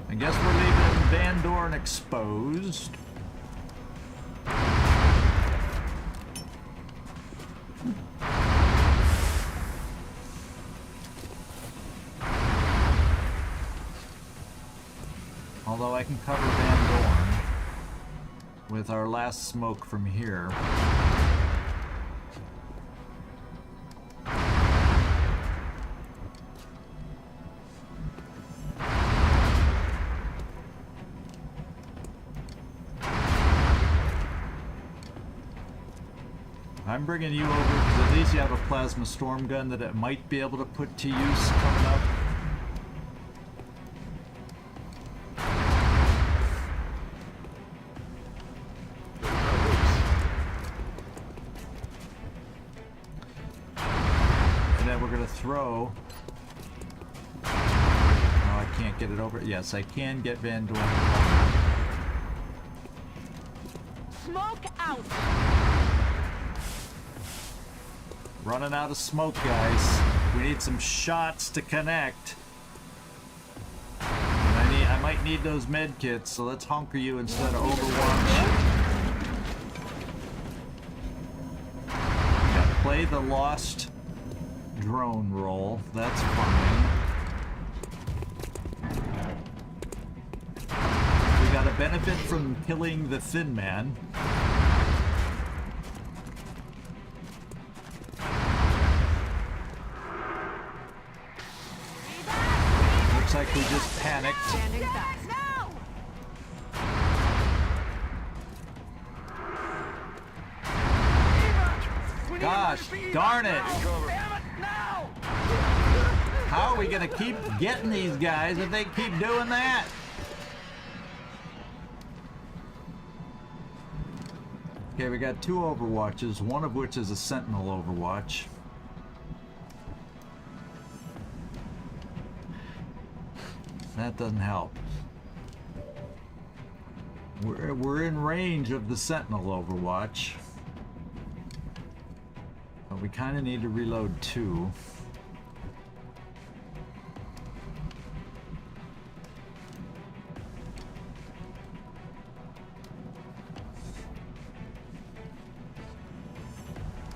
I guess we're leaving Van Dorn exposed. Although I can cover Van Dorn with our last smoke from here. I'm bringing you over because at least you have a plasma storm gun that it might be able to put to use coming up. And then we're going to throw... Oh, I can't get it over. Yes, I can get Van Dorn. Smoke out! Running out of smoke, guys. We need some shots to connect. And I might need those med kits, so let's hunker you instead of Overwatch. Yeah, play the lost drone role. That's fine. We got a benefit from killing the Thin Man. Looks like we just panicked. Standing fast. Gosh darn it! How are we gonna keep getting these guys if they keep doing that? Okay, we got 2 Overwatches, one of which is a Sentinel Overwatch. That doesn't help. We're in range of the Sentinel Overwatch. But we kind of need to reload too.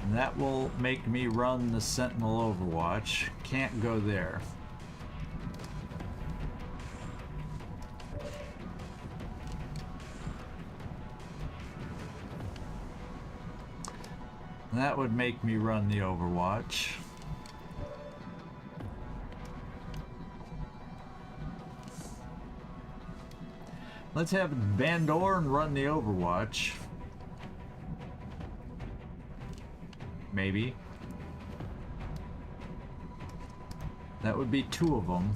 And that will make me run the Sentinel Overwatch. Can't go there. That would make me run the Overwatch. Let's have Van Dorn run the Overwatch. Maybe. That would be 2 of them.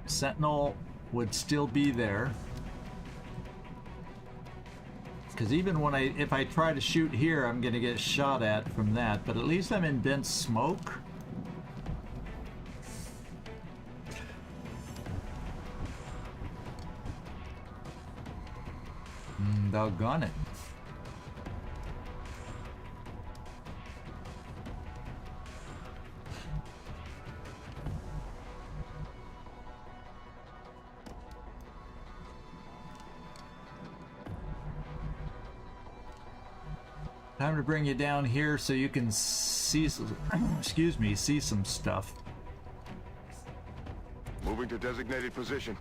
Sentinel would still be there. Because even when if I try to shoot here, I'm going to get shot at from that. But at least I'm in dense smoke. Doggone it. Time to bring you down here so you can see, excuse me, see some stuff. Moving to designated position.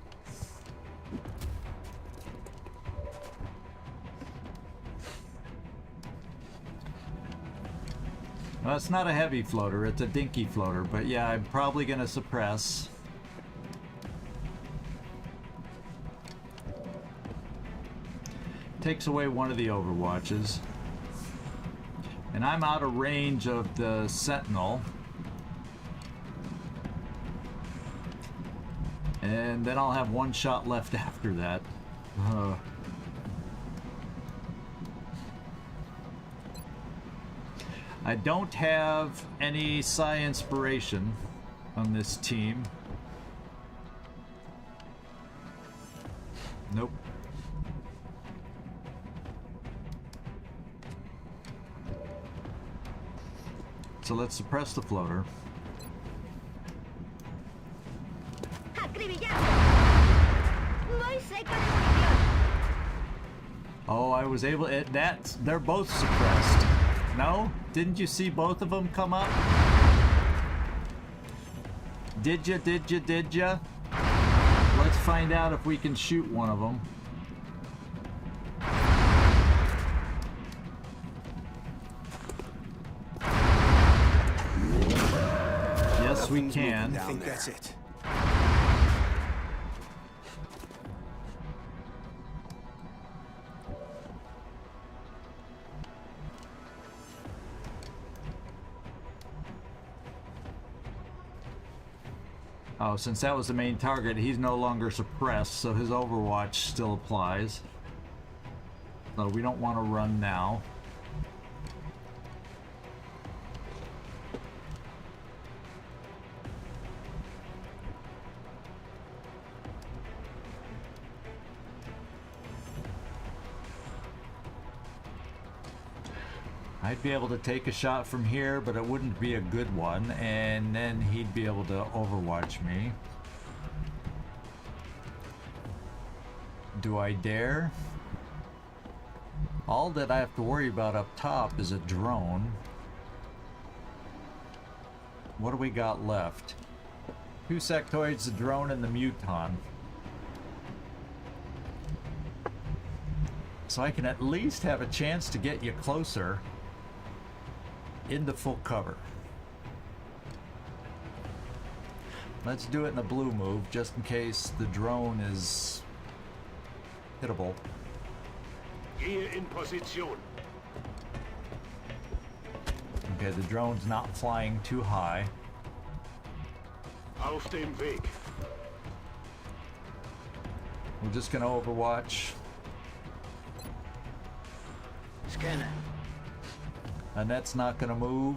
Well, it's not a heavy floater, it's a dinky floater, but yeah, I'm probably gonna suppress. Takes away one of the Overwatches. And I'm out of range of the Sentinel. And then I'll have 1 shot left after that. I don't have any Psi Inspiration on this team. Nope. So let's suppress the floater. Oh, I was able. They're both suppressed. No? Didn't you see both of them come up? Did ya? Did ya? Did ya? Let's find out if we can shoot one of them. Yes, we can. I think that's it. Oh, since that was the main target, he's no longer suppressed, so his Overwatch still applies. So we don't want to run now. I'd be able to take a shot from here, but it wouldn't be a good one, and then he'd be able to overwatch me. Do I dare? All that I have to worry about up top is a drone. What do we got left? 2 sectoids, the drone, and the muton. So I can at least have a chance to get you closer into full cover. Let's do it in the blue move, just in case the drone is hittable. Gehe in Position. Okay, the drone's not flying too high. Auf dem Weg. We're just gonna overwatch. Scanner. Annette's not gonna move,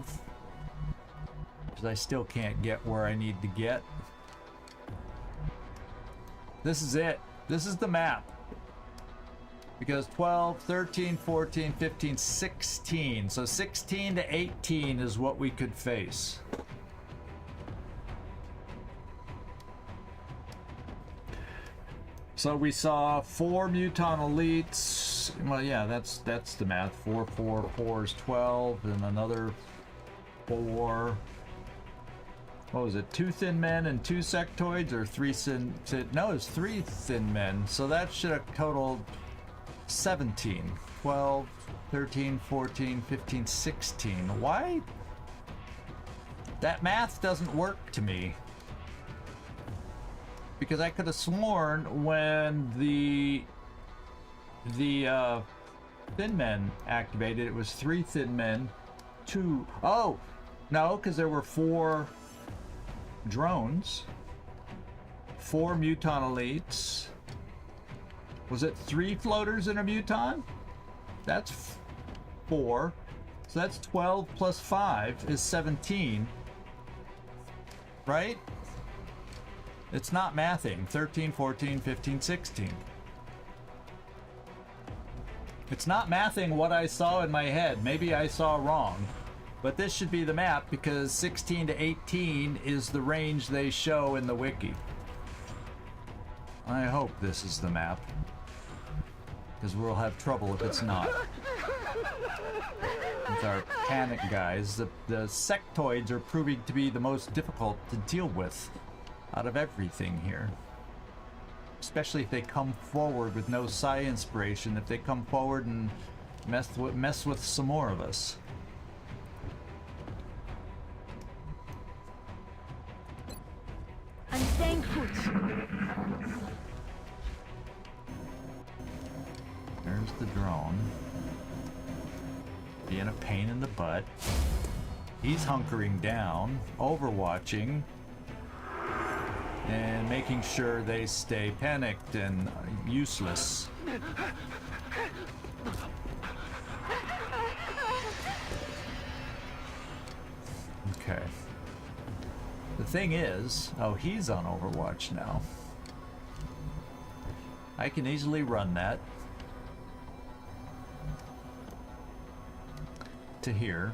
because I still can't get where I need to get. This is it. This is the map. Because 12, 13, 14, 15, 16. So 16 to 18 is what we could face. So we saw 4 Muton Elites. Well, yeah, that's the math. 4, 4, 4 is 12, and another 4. What was it? 2 thin men and 2 sectoids, or 3 no, it's 3 thin men. So that should have totaled 17. 12, 13, 14, 15, 16. Why? That math doesn't work to me. Because I could have sworn when the thin men activated, it was 3 thin men, 2... Oh! No, because there were 4 drones, 4 muton elites. Was it 3 floaters and a muton? That's 4. So that's 12 plus 5 is 17. Right? It's not mathing. 13, 14, 15, 16. It's not mathing what I saw in my head. Maybe I saw wrong. But this should be the map because 16 to 18 is the range they show in the wiki. I hope this is the map. Because we'll have trouble if it's not. With our panic guys, the sectoids are proving to be the most difficult to deal with out of everything here. Especially if they come forward with no psi inspiration, if they come forward and mess with some more of us. I'm staying put. There's the drone. Being a pain in the butt. He's hunkering down, overwatching, and making sure they stay panicked and useless. Okay. The thing is, oh, he's on Overwatch now. I can easily run that to here,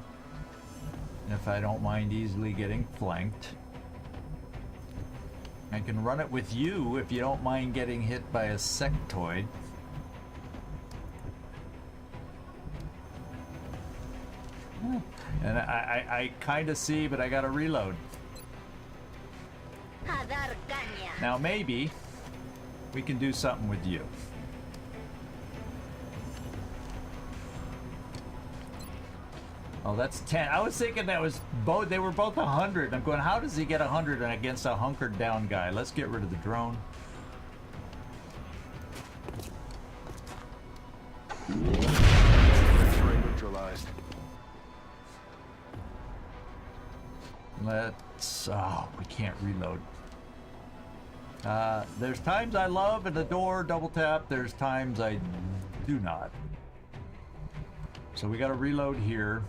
if I don't mind easily getting flanked. I can run it with you if you don't mind getting hit by a sectoid. And I kind of see, but I gotta reload. Now maybe we can do something with you. Oh, that's 10. I was thinking that was both. They were both 100. I'm going, how does he get 100 against a hunkered down guy? Let's get rid of the drone. X-ray neutralized. Let's. Oh, we can't reload. There's times I love and adore double tap. There's times I do not. So we got to reload here.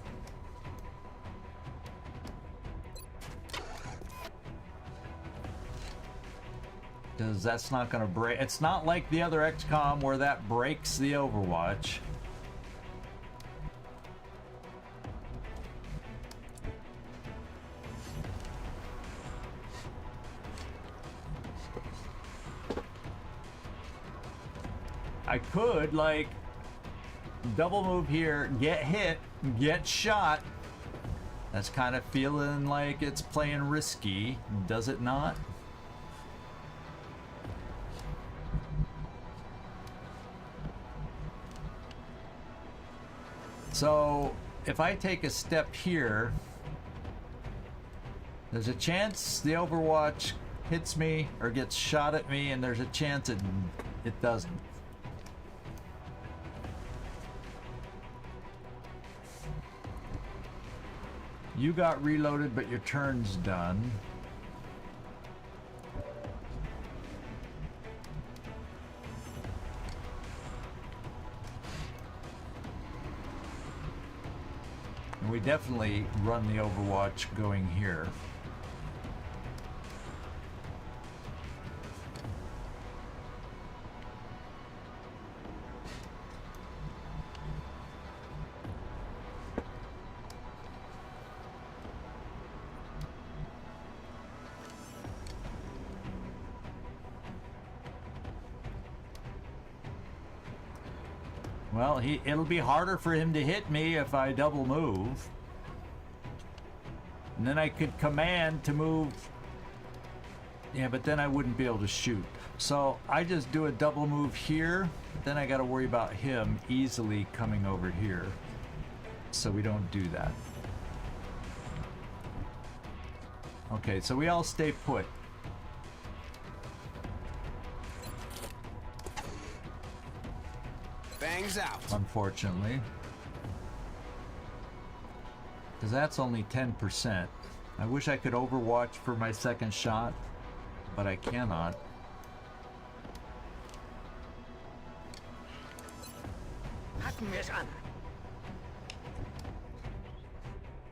Because that's not going to break. It's not like the other XCOM where that breaks the Overwatch. I could, like, double move here, get hit, get shot. That's kind of feeling like it's playing risky, does it not? So, if I take a step here, there's a chance the Overwatch hits me or gets shot at me, and there's a chance it doesn't. You got reloaded, but your turn's done. And we definitely run the Overwatch going here. Well, it'll be harder for him to hit me if I double move. And then I could command to move Yeah, but then I wouldn't be able to shoot. So I just do a double move here. Then I got to worry about him easily coming over here. So we don't do that. Okay, so we all stay put. Bangs out. Unfortunately. Because that's only 10%. I wish I could overwatch for my second shot, but I cannot. Packen wir es an.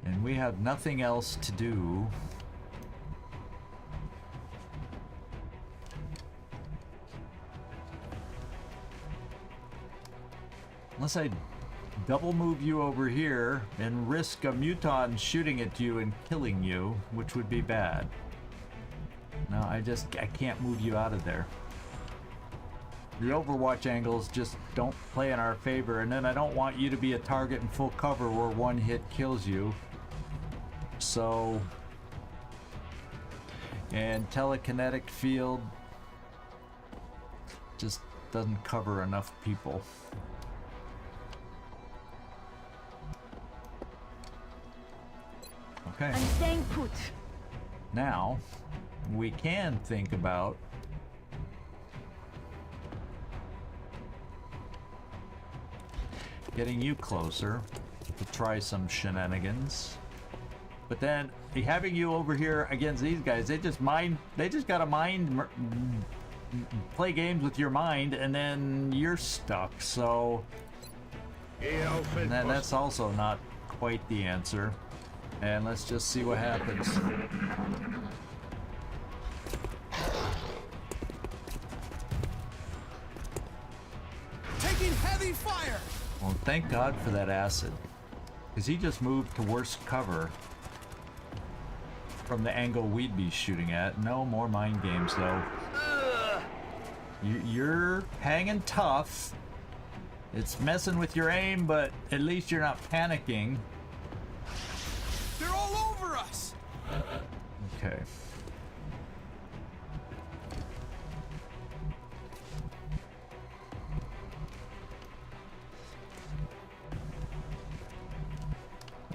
And we have nothing else to do. Unless I double move you over here and risk a muton shooting at you and killing you, which would be bad. No, I can't move you out of there. The Overwatch angles just don't play in our favor, and then I don't want you to be a target in full cover where one hit kills you. So, and telekinetic field just doesn't cover enough people. Okay. I'm staying put. Now, we can think about getting you closer to try some shenanigans. But then having you over here against these guys, they just gotta play games with your mind, and then you're stuck. So and that's also not quite the answer. And let's just see what happens. Taking heavy fire. Well, thank God for that acid, because he just moved to worse cover from the angle we'd be shooting at. No more mind games, though. You're hanging tough. It's messing with your aim, but at least you're not panicking. They're all over us. Okay.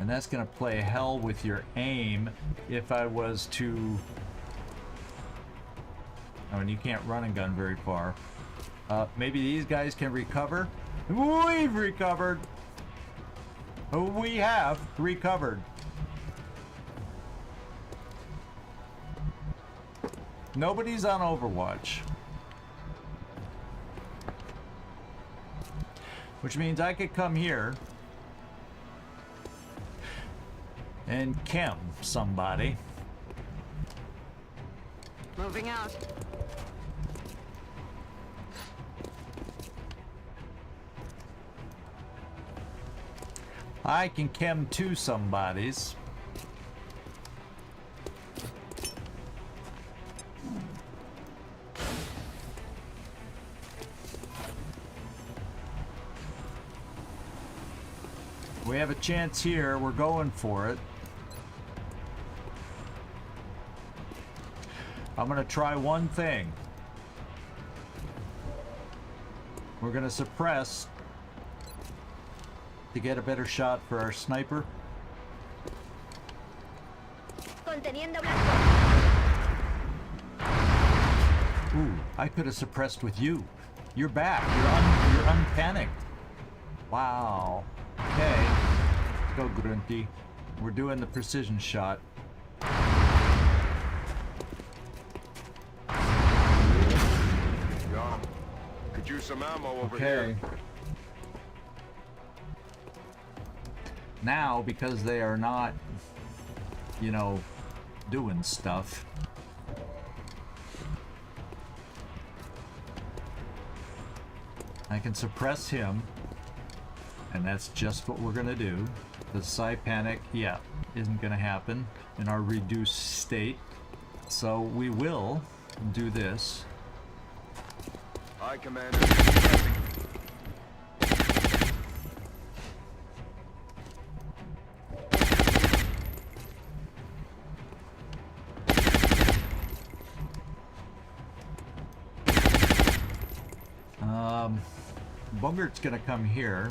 And that's gonna play hell with your aim if I was to... Oh, and you can't run and gun very far. Maybe these guys can recover? We've recovered! We have recovered. Nobody's on Overwatch. Which means I could come here and chem somebody. Moving out. I can chem two somebodies. We have a chance here. We're going for it. I'm gonna try one thing. We're gonna suppress to get a better shot for our sniper. Conteniendo blanco. Ooh, I could have suppressed with you. You're back. You're unpanicked. Wow. Okay. Go, Grunty. We're doing the precision shot. Got him. Could use some ammo over Okay. here. Now, because they are not, you know, doing stuff. I can suppress him, and that's just what we're gonna do. The Psy Panic, yeah, isn't gonna happen in our reduced state. So we will do this. Hi, Commander. Bungert's gonna come here.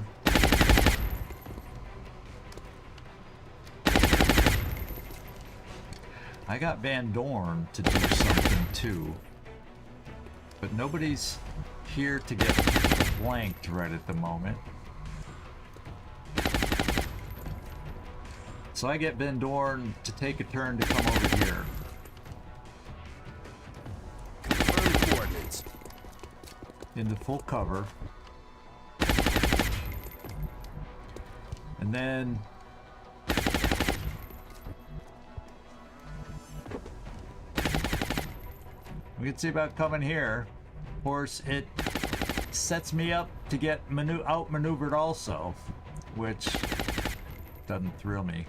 I got Van Dorn to do something too. But nobody's here to get flanked right at the moment. So I get Van Dorn to take a turn to come over here. Confirm coordinates. Into full cover. And then we can see about coming here. Of course, it sets me up to get outmaneuvered also, which doesn't thrill me.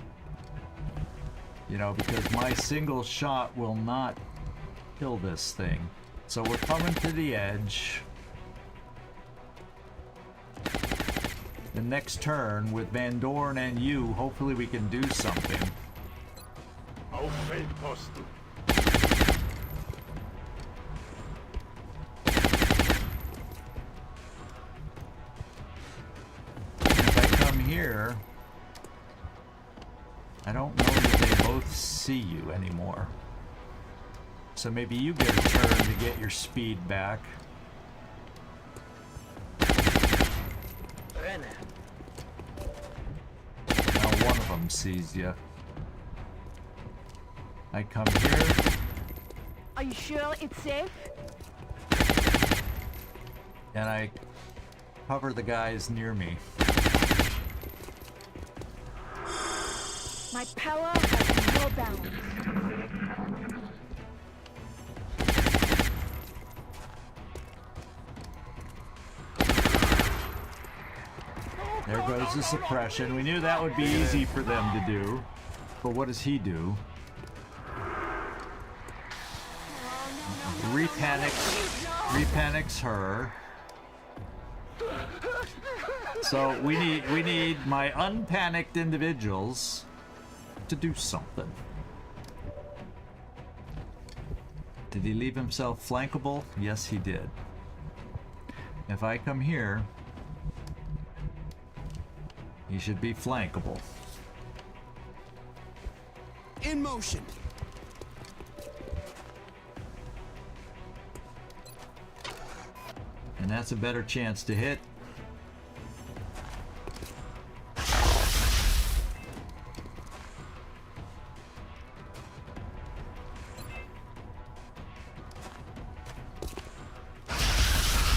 You know, because my single shot will not kill this thing. So we're coming to the edge. The next turn with Van Dorn and you, hopefully we can do something. Auf Feldposten. If I come here, I don't know that they both see you anymore. So maybe you get a turn to get your speed back. Renner. Now one of them sees you. I come here. Are you sure it's safe? And I cover the guys near me. My power has no bounds. There goes the suppression. We knew that would be easy for them to do. But what does he do? Repanics her. So we need my unpanicked individuals to do something. Did he leave himself flankable? Yes, he did. If I come here, he should be flankable. In motion. And that's a better chance to hit.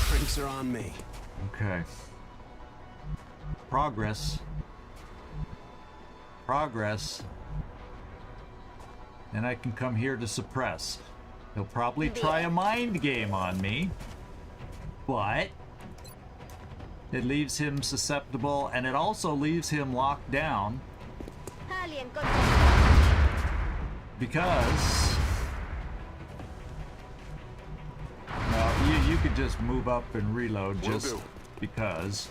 Drinks are on me. Okay. Progress. Progress. And I can come here to suppress. He'll probably try a mind game on me. But it leaves him susceptible, and it also leaves him locked down Alien contact. because no, you could just move up and reload just because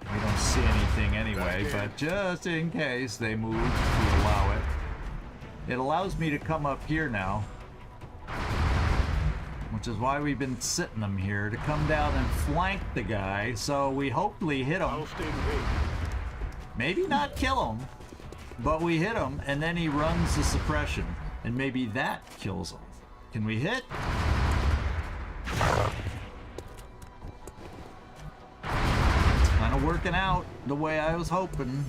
we don't see anything anyway, but just in case they move to allow it. It allows me to come up here now, which is why we've been sitting them here, to come down and flank the guy, so we hopefully hit him. Auf den Weg. Maybe not kill him, but we hit him, and then he runs the suppression, and maybe that kills him. Can we hit? It's kind of working out the way I was hoping.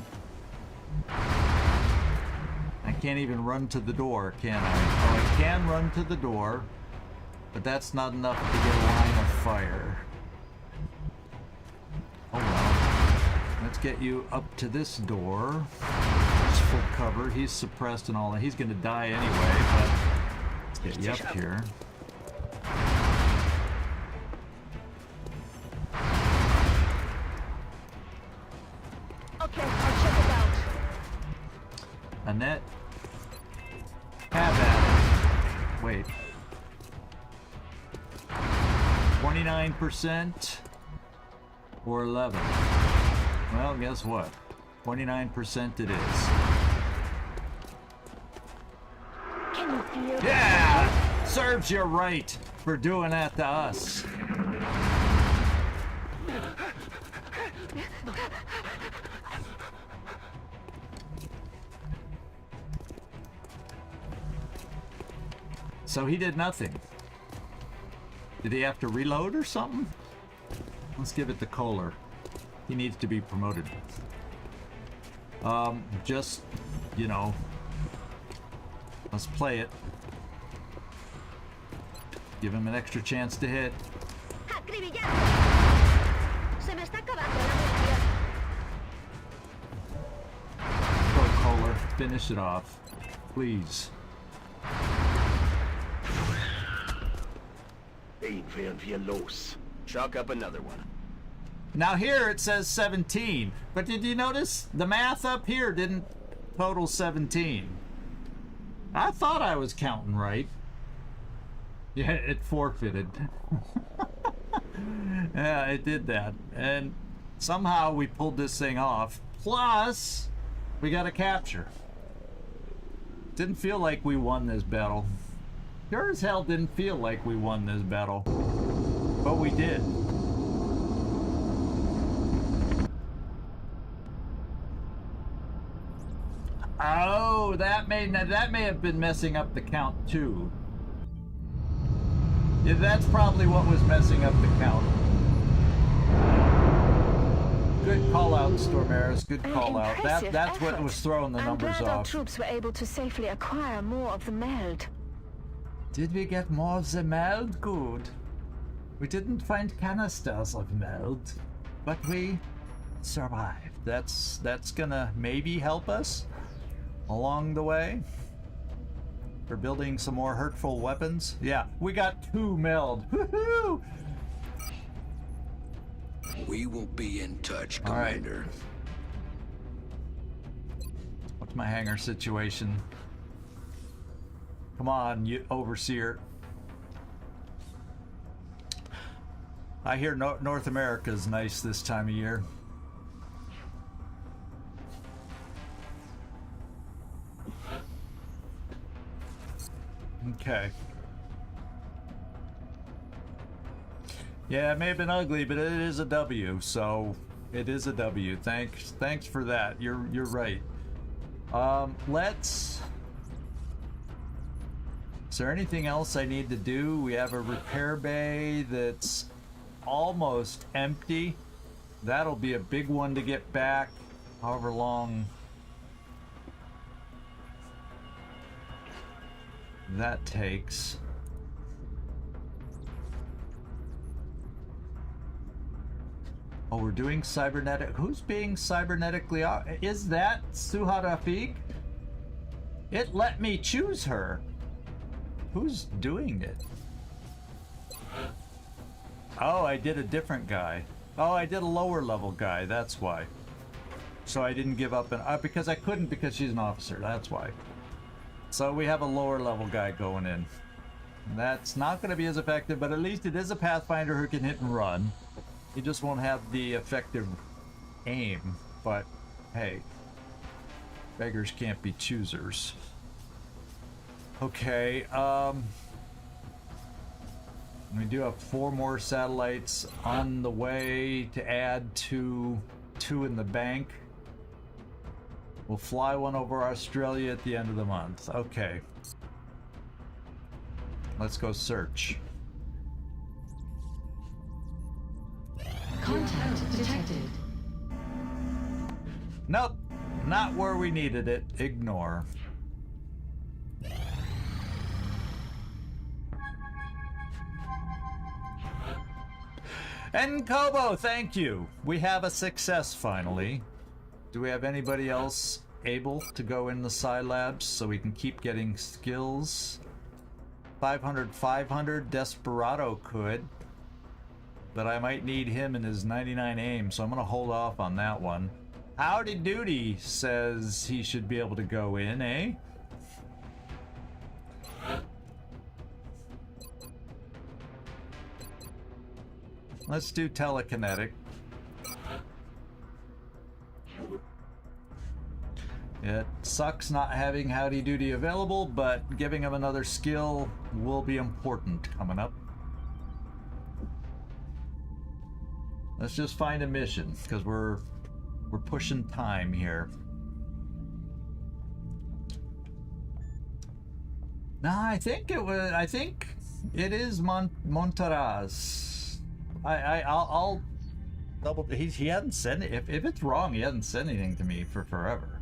I can't even run to the door, can I? Oh, I can run to the door. But that's not enough to get a line of fire. Oh well. Let's get you up to this door. It's full cover. He's suppressed and all that. He's gonna die anyway, but let's get you up here. Okay, I'll check it out. Annette. Have at it. Wait. 29% or 11? Well, guess what? 29% it is. Can you feel Yeah! Serves you right for doing that to us. So he did nothing. Did he have to reload or something? Let's give it to Kohler. He needs to be promoted. Just, you know, let's play it. Give him an extra chance to hit. ¡Acribillado! Se me está acabando la munición. Go, Kohler. Finish it off. Please. Den werden wir los. Chalk up another one. Now here it says 17, but did you notice the math up here didn't total 17? I thought I was counting right. Yeah, it forfeited. Yeah, it did that. And somehow we pulled this thing off. Plus, we got a capture. Didn't feel like we won this battle. Sure as hell didn't feel like we won this battle. But we did. Oh, that may have been messing up the count too. Yeah, that's probably what was messing up the count. Good call out, Stormaris. Good call out. That's what was throwing the numbers I'm glad our off. troops were able to safely acquire more of the meld. Did we get more of the meld? Good. We didn't find canisters of meld, but we survived. That's gonna maybe help us along the way for building some more hurtful weapons. Yeah, we got 2 meld. Woohoo! We will be in touch, All right. Commander. What's my hangar situation? Come on, you overseer. I hear North America's nice this time of year. Okay. Yeah, it may have been ugly, but it is a W, so it is a W. Thanks for that. You're right. Let's... Is there anything else I need to do? We have a repair bay that's almost empty. That'll be a big one to get back, however long that takes. Oh, we're doing cybernetic. Who's being cybernetically? Is that Suha Rafik? It let me choose her. Who's doing it? Oh, I did a different guy. Oh, I did a lower level guy. That's why. So I didn't give up because I couldn't because she's an officer. That's why. So we have a lower level guy going in. That's not going to be as effective, but at least it is a Pathfinder who can hit and run. He just won't have the effective aim. But hey, beggars can't be choosers. Okay, we do have 4 more satellites on the way to add to 2 in the bank. We'll fly one over Australia at the end of the month. Okay. Let's go search. Contact detected. Nope, not where we needed it. Ignore. And Kobo, thank you. We have a success finally. Do we have anybody else able to go in the Psi Labs so we can keep getting skills? 500, Desperado could. But I might need him in his 99 aim, so I'm gonna hold off on that one. Howdy Doody says he should be able to go in, eh? Let's do telekinetic. It sucks not having Howdy Doody available, but giving him another skill will be important coming up. Let's just find a mission, because we're pushing time here. Nah, I think it is Montaraz. I'll double. He hadn't said it. If it's wrong, he hasn't said anything to me for forever.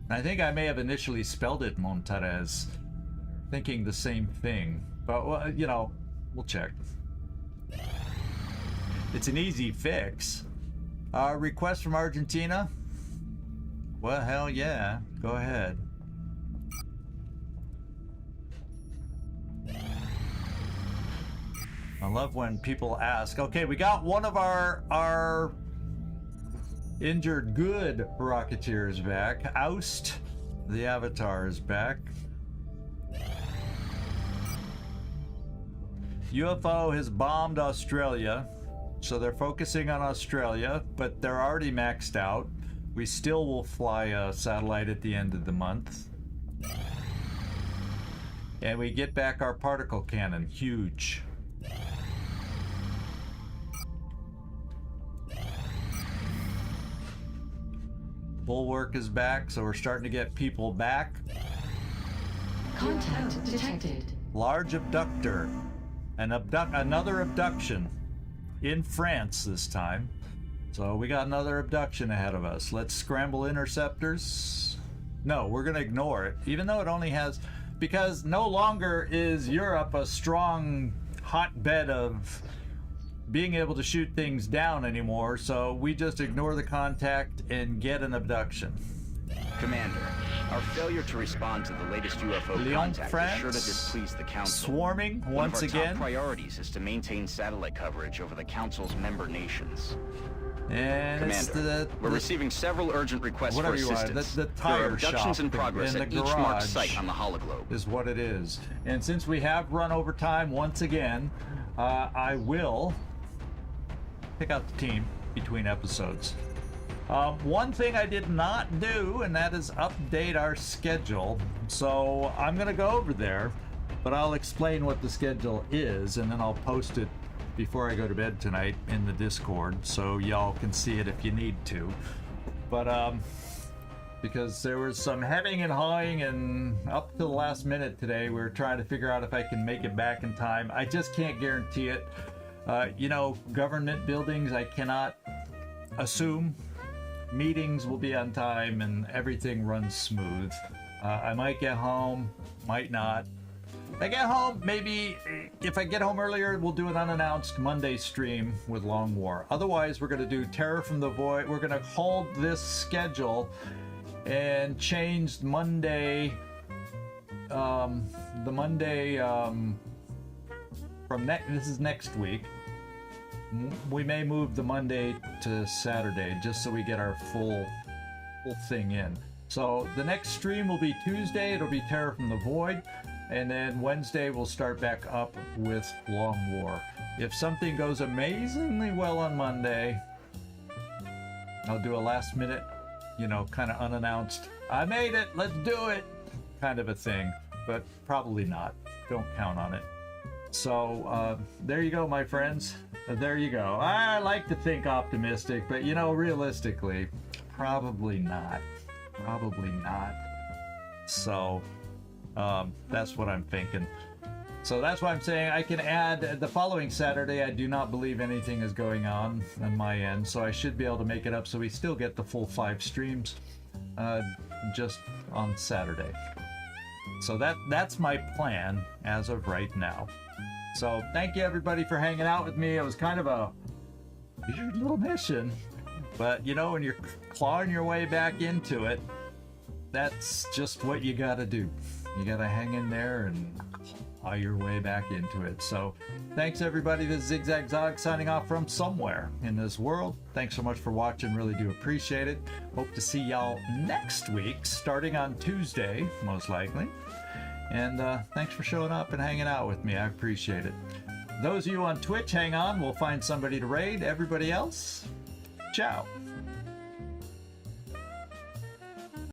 I think I may have initially spelled it Montaraz, thinking the same thing. But well, you know, we'll check. It's an easy fix. Request from Argentina? Well, hell yeah. Go ahead. I love when people ask, okay, we got one of our injured good Rocketeers back. Oust, the Avatar, is back. UFO has bombed Australia, so they're focusing on Australia, but they're already maxed out. We still will fly a satellite at the end of the month. And we get back our particle cannon. Huge. Bulwark is back, so we're starting to get people back. Contact detected. Large abductor. Another abduction. In France this time. So we got another abduction ahead of us. Let's scramble interceptors. No, we're going to ignore it. Even though it only has... Because no longer is Europe a strong hotbed of being able to shoot things down anymore, so we just ignore the contact and get an abduction. Commander, our failure to respond to the latest UFO Lyon, contact France, is sure to displease the Council. Swarming One once of our again. top priorities is to maintain satellite coverage over the Council's member nations. And it's Commander, we're receiving several urgent requests for whatever you want. assistance. The There are tire abductions shop in progress in at the each marked garage site on the hologlobe. is what it is. And since we have run over time once again, I will pick out the team between episodes. One thing I did not do, and that is update our schedule. So I'm going to go over there, but I'll explain what the schedule is, and then I'll post it before I go to bed tonight in the Discord, so y'all can see it if you need to. But because there was some hemming and hawing, and up to the last minute today, we were trying to figure out if I can make it back in time. I just can't guarantee it. You know, government buildings, I cannot assume meetings will be on time and everything runs smooth. I might get home, might not. If I get home, maybe if I get home earlier, we'll do an unannounced Monday stream with Long War. Otherwise, we're going to do Terror from the Void. We're going to hold this schedule and change Monday, the Monday from this is next week. We may move the Monday to Saturday just so we get our full thing in. So the next stream will be Tuesday. It'll be Terror from the Void. And then Wednesday we'll start back up with Long War. If something goes amazingly well on Monday, I'll do a last minute, you know, kind of unannounced, I made it, let's do it, kind of a thing. But probably not. Don't count on it. So there you go, my friends. There you go. I like to think optimistic, but you know, realistically, probably not. Probably not. So that's what I'm thinking. So that's why I'm saying I can add the following Saturday. I do not believe anything is going on my end, so I should be able to make it up so we still get the full 5 streams just on Saturday. So that's my plan as of right now. So thank you everybody for hanging out with me. It was kind of a weird little mission, but you know, when you're clawing your way back into it, that's just what you gotta do. You gotta hang in there and claw your way back into it. So thanks everybody. This is Zigzag Zog signing off from somewhere in this world. Thanks so much for watching. Really do appreciate it. Hope to see y'all next week, starting on Tuesday, most likely. And thanks for showing up and hanging out with me. I appreciate it. Those of you on Twitch, hang on. We'll find somebody to raid. Everybody else, ciao.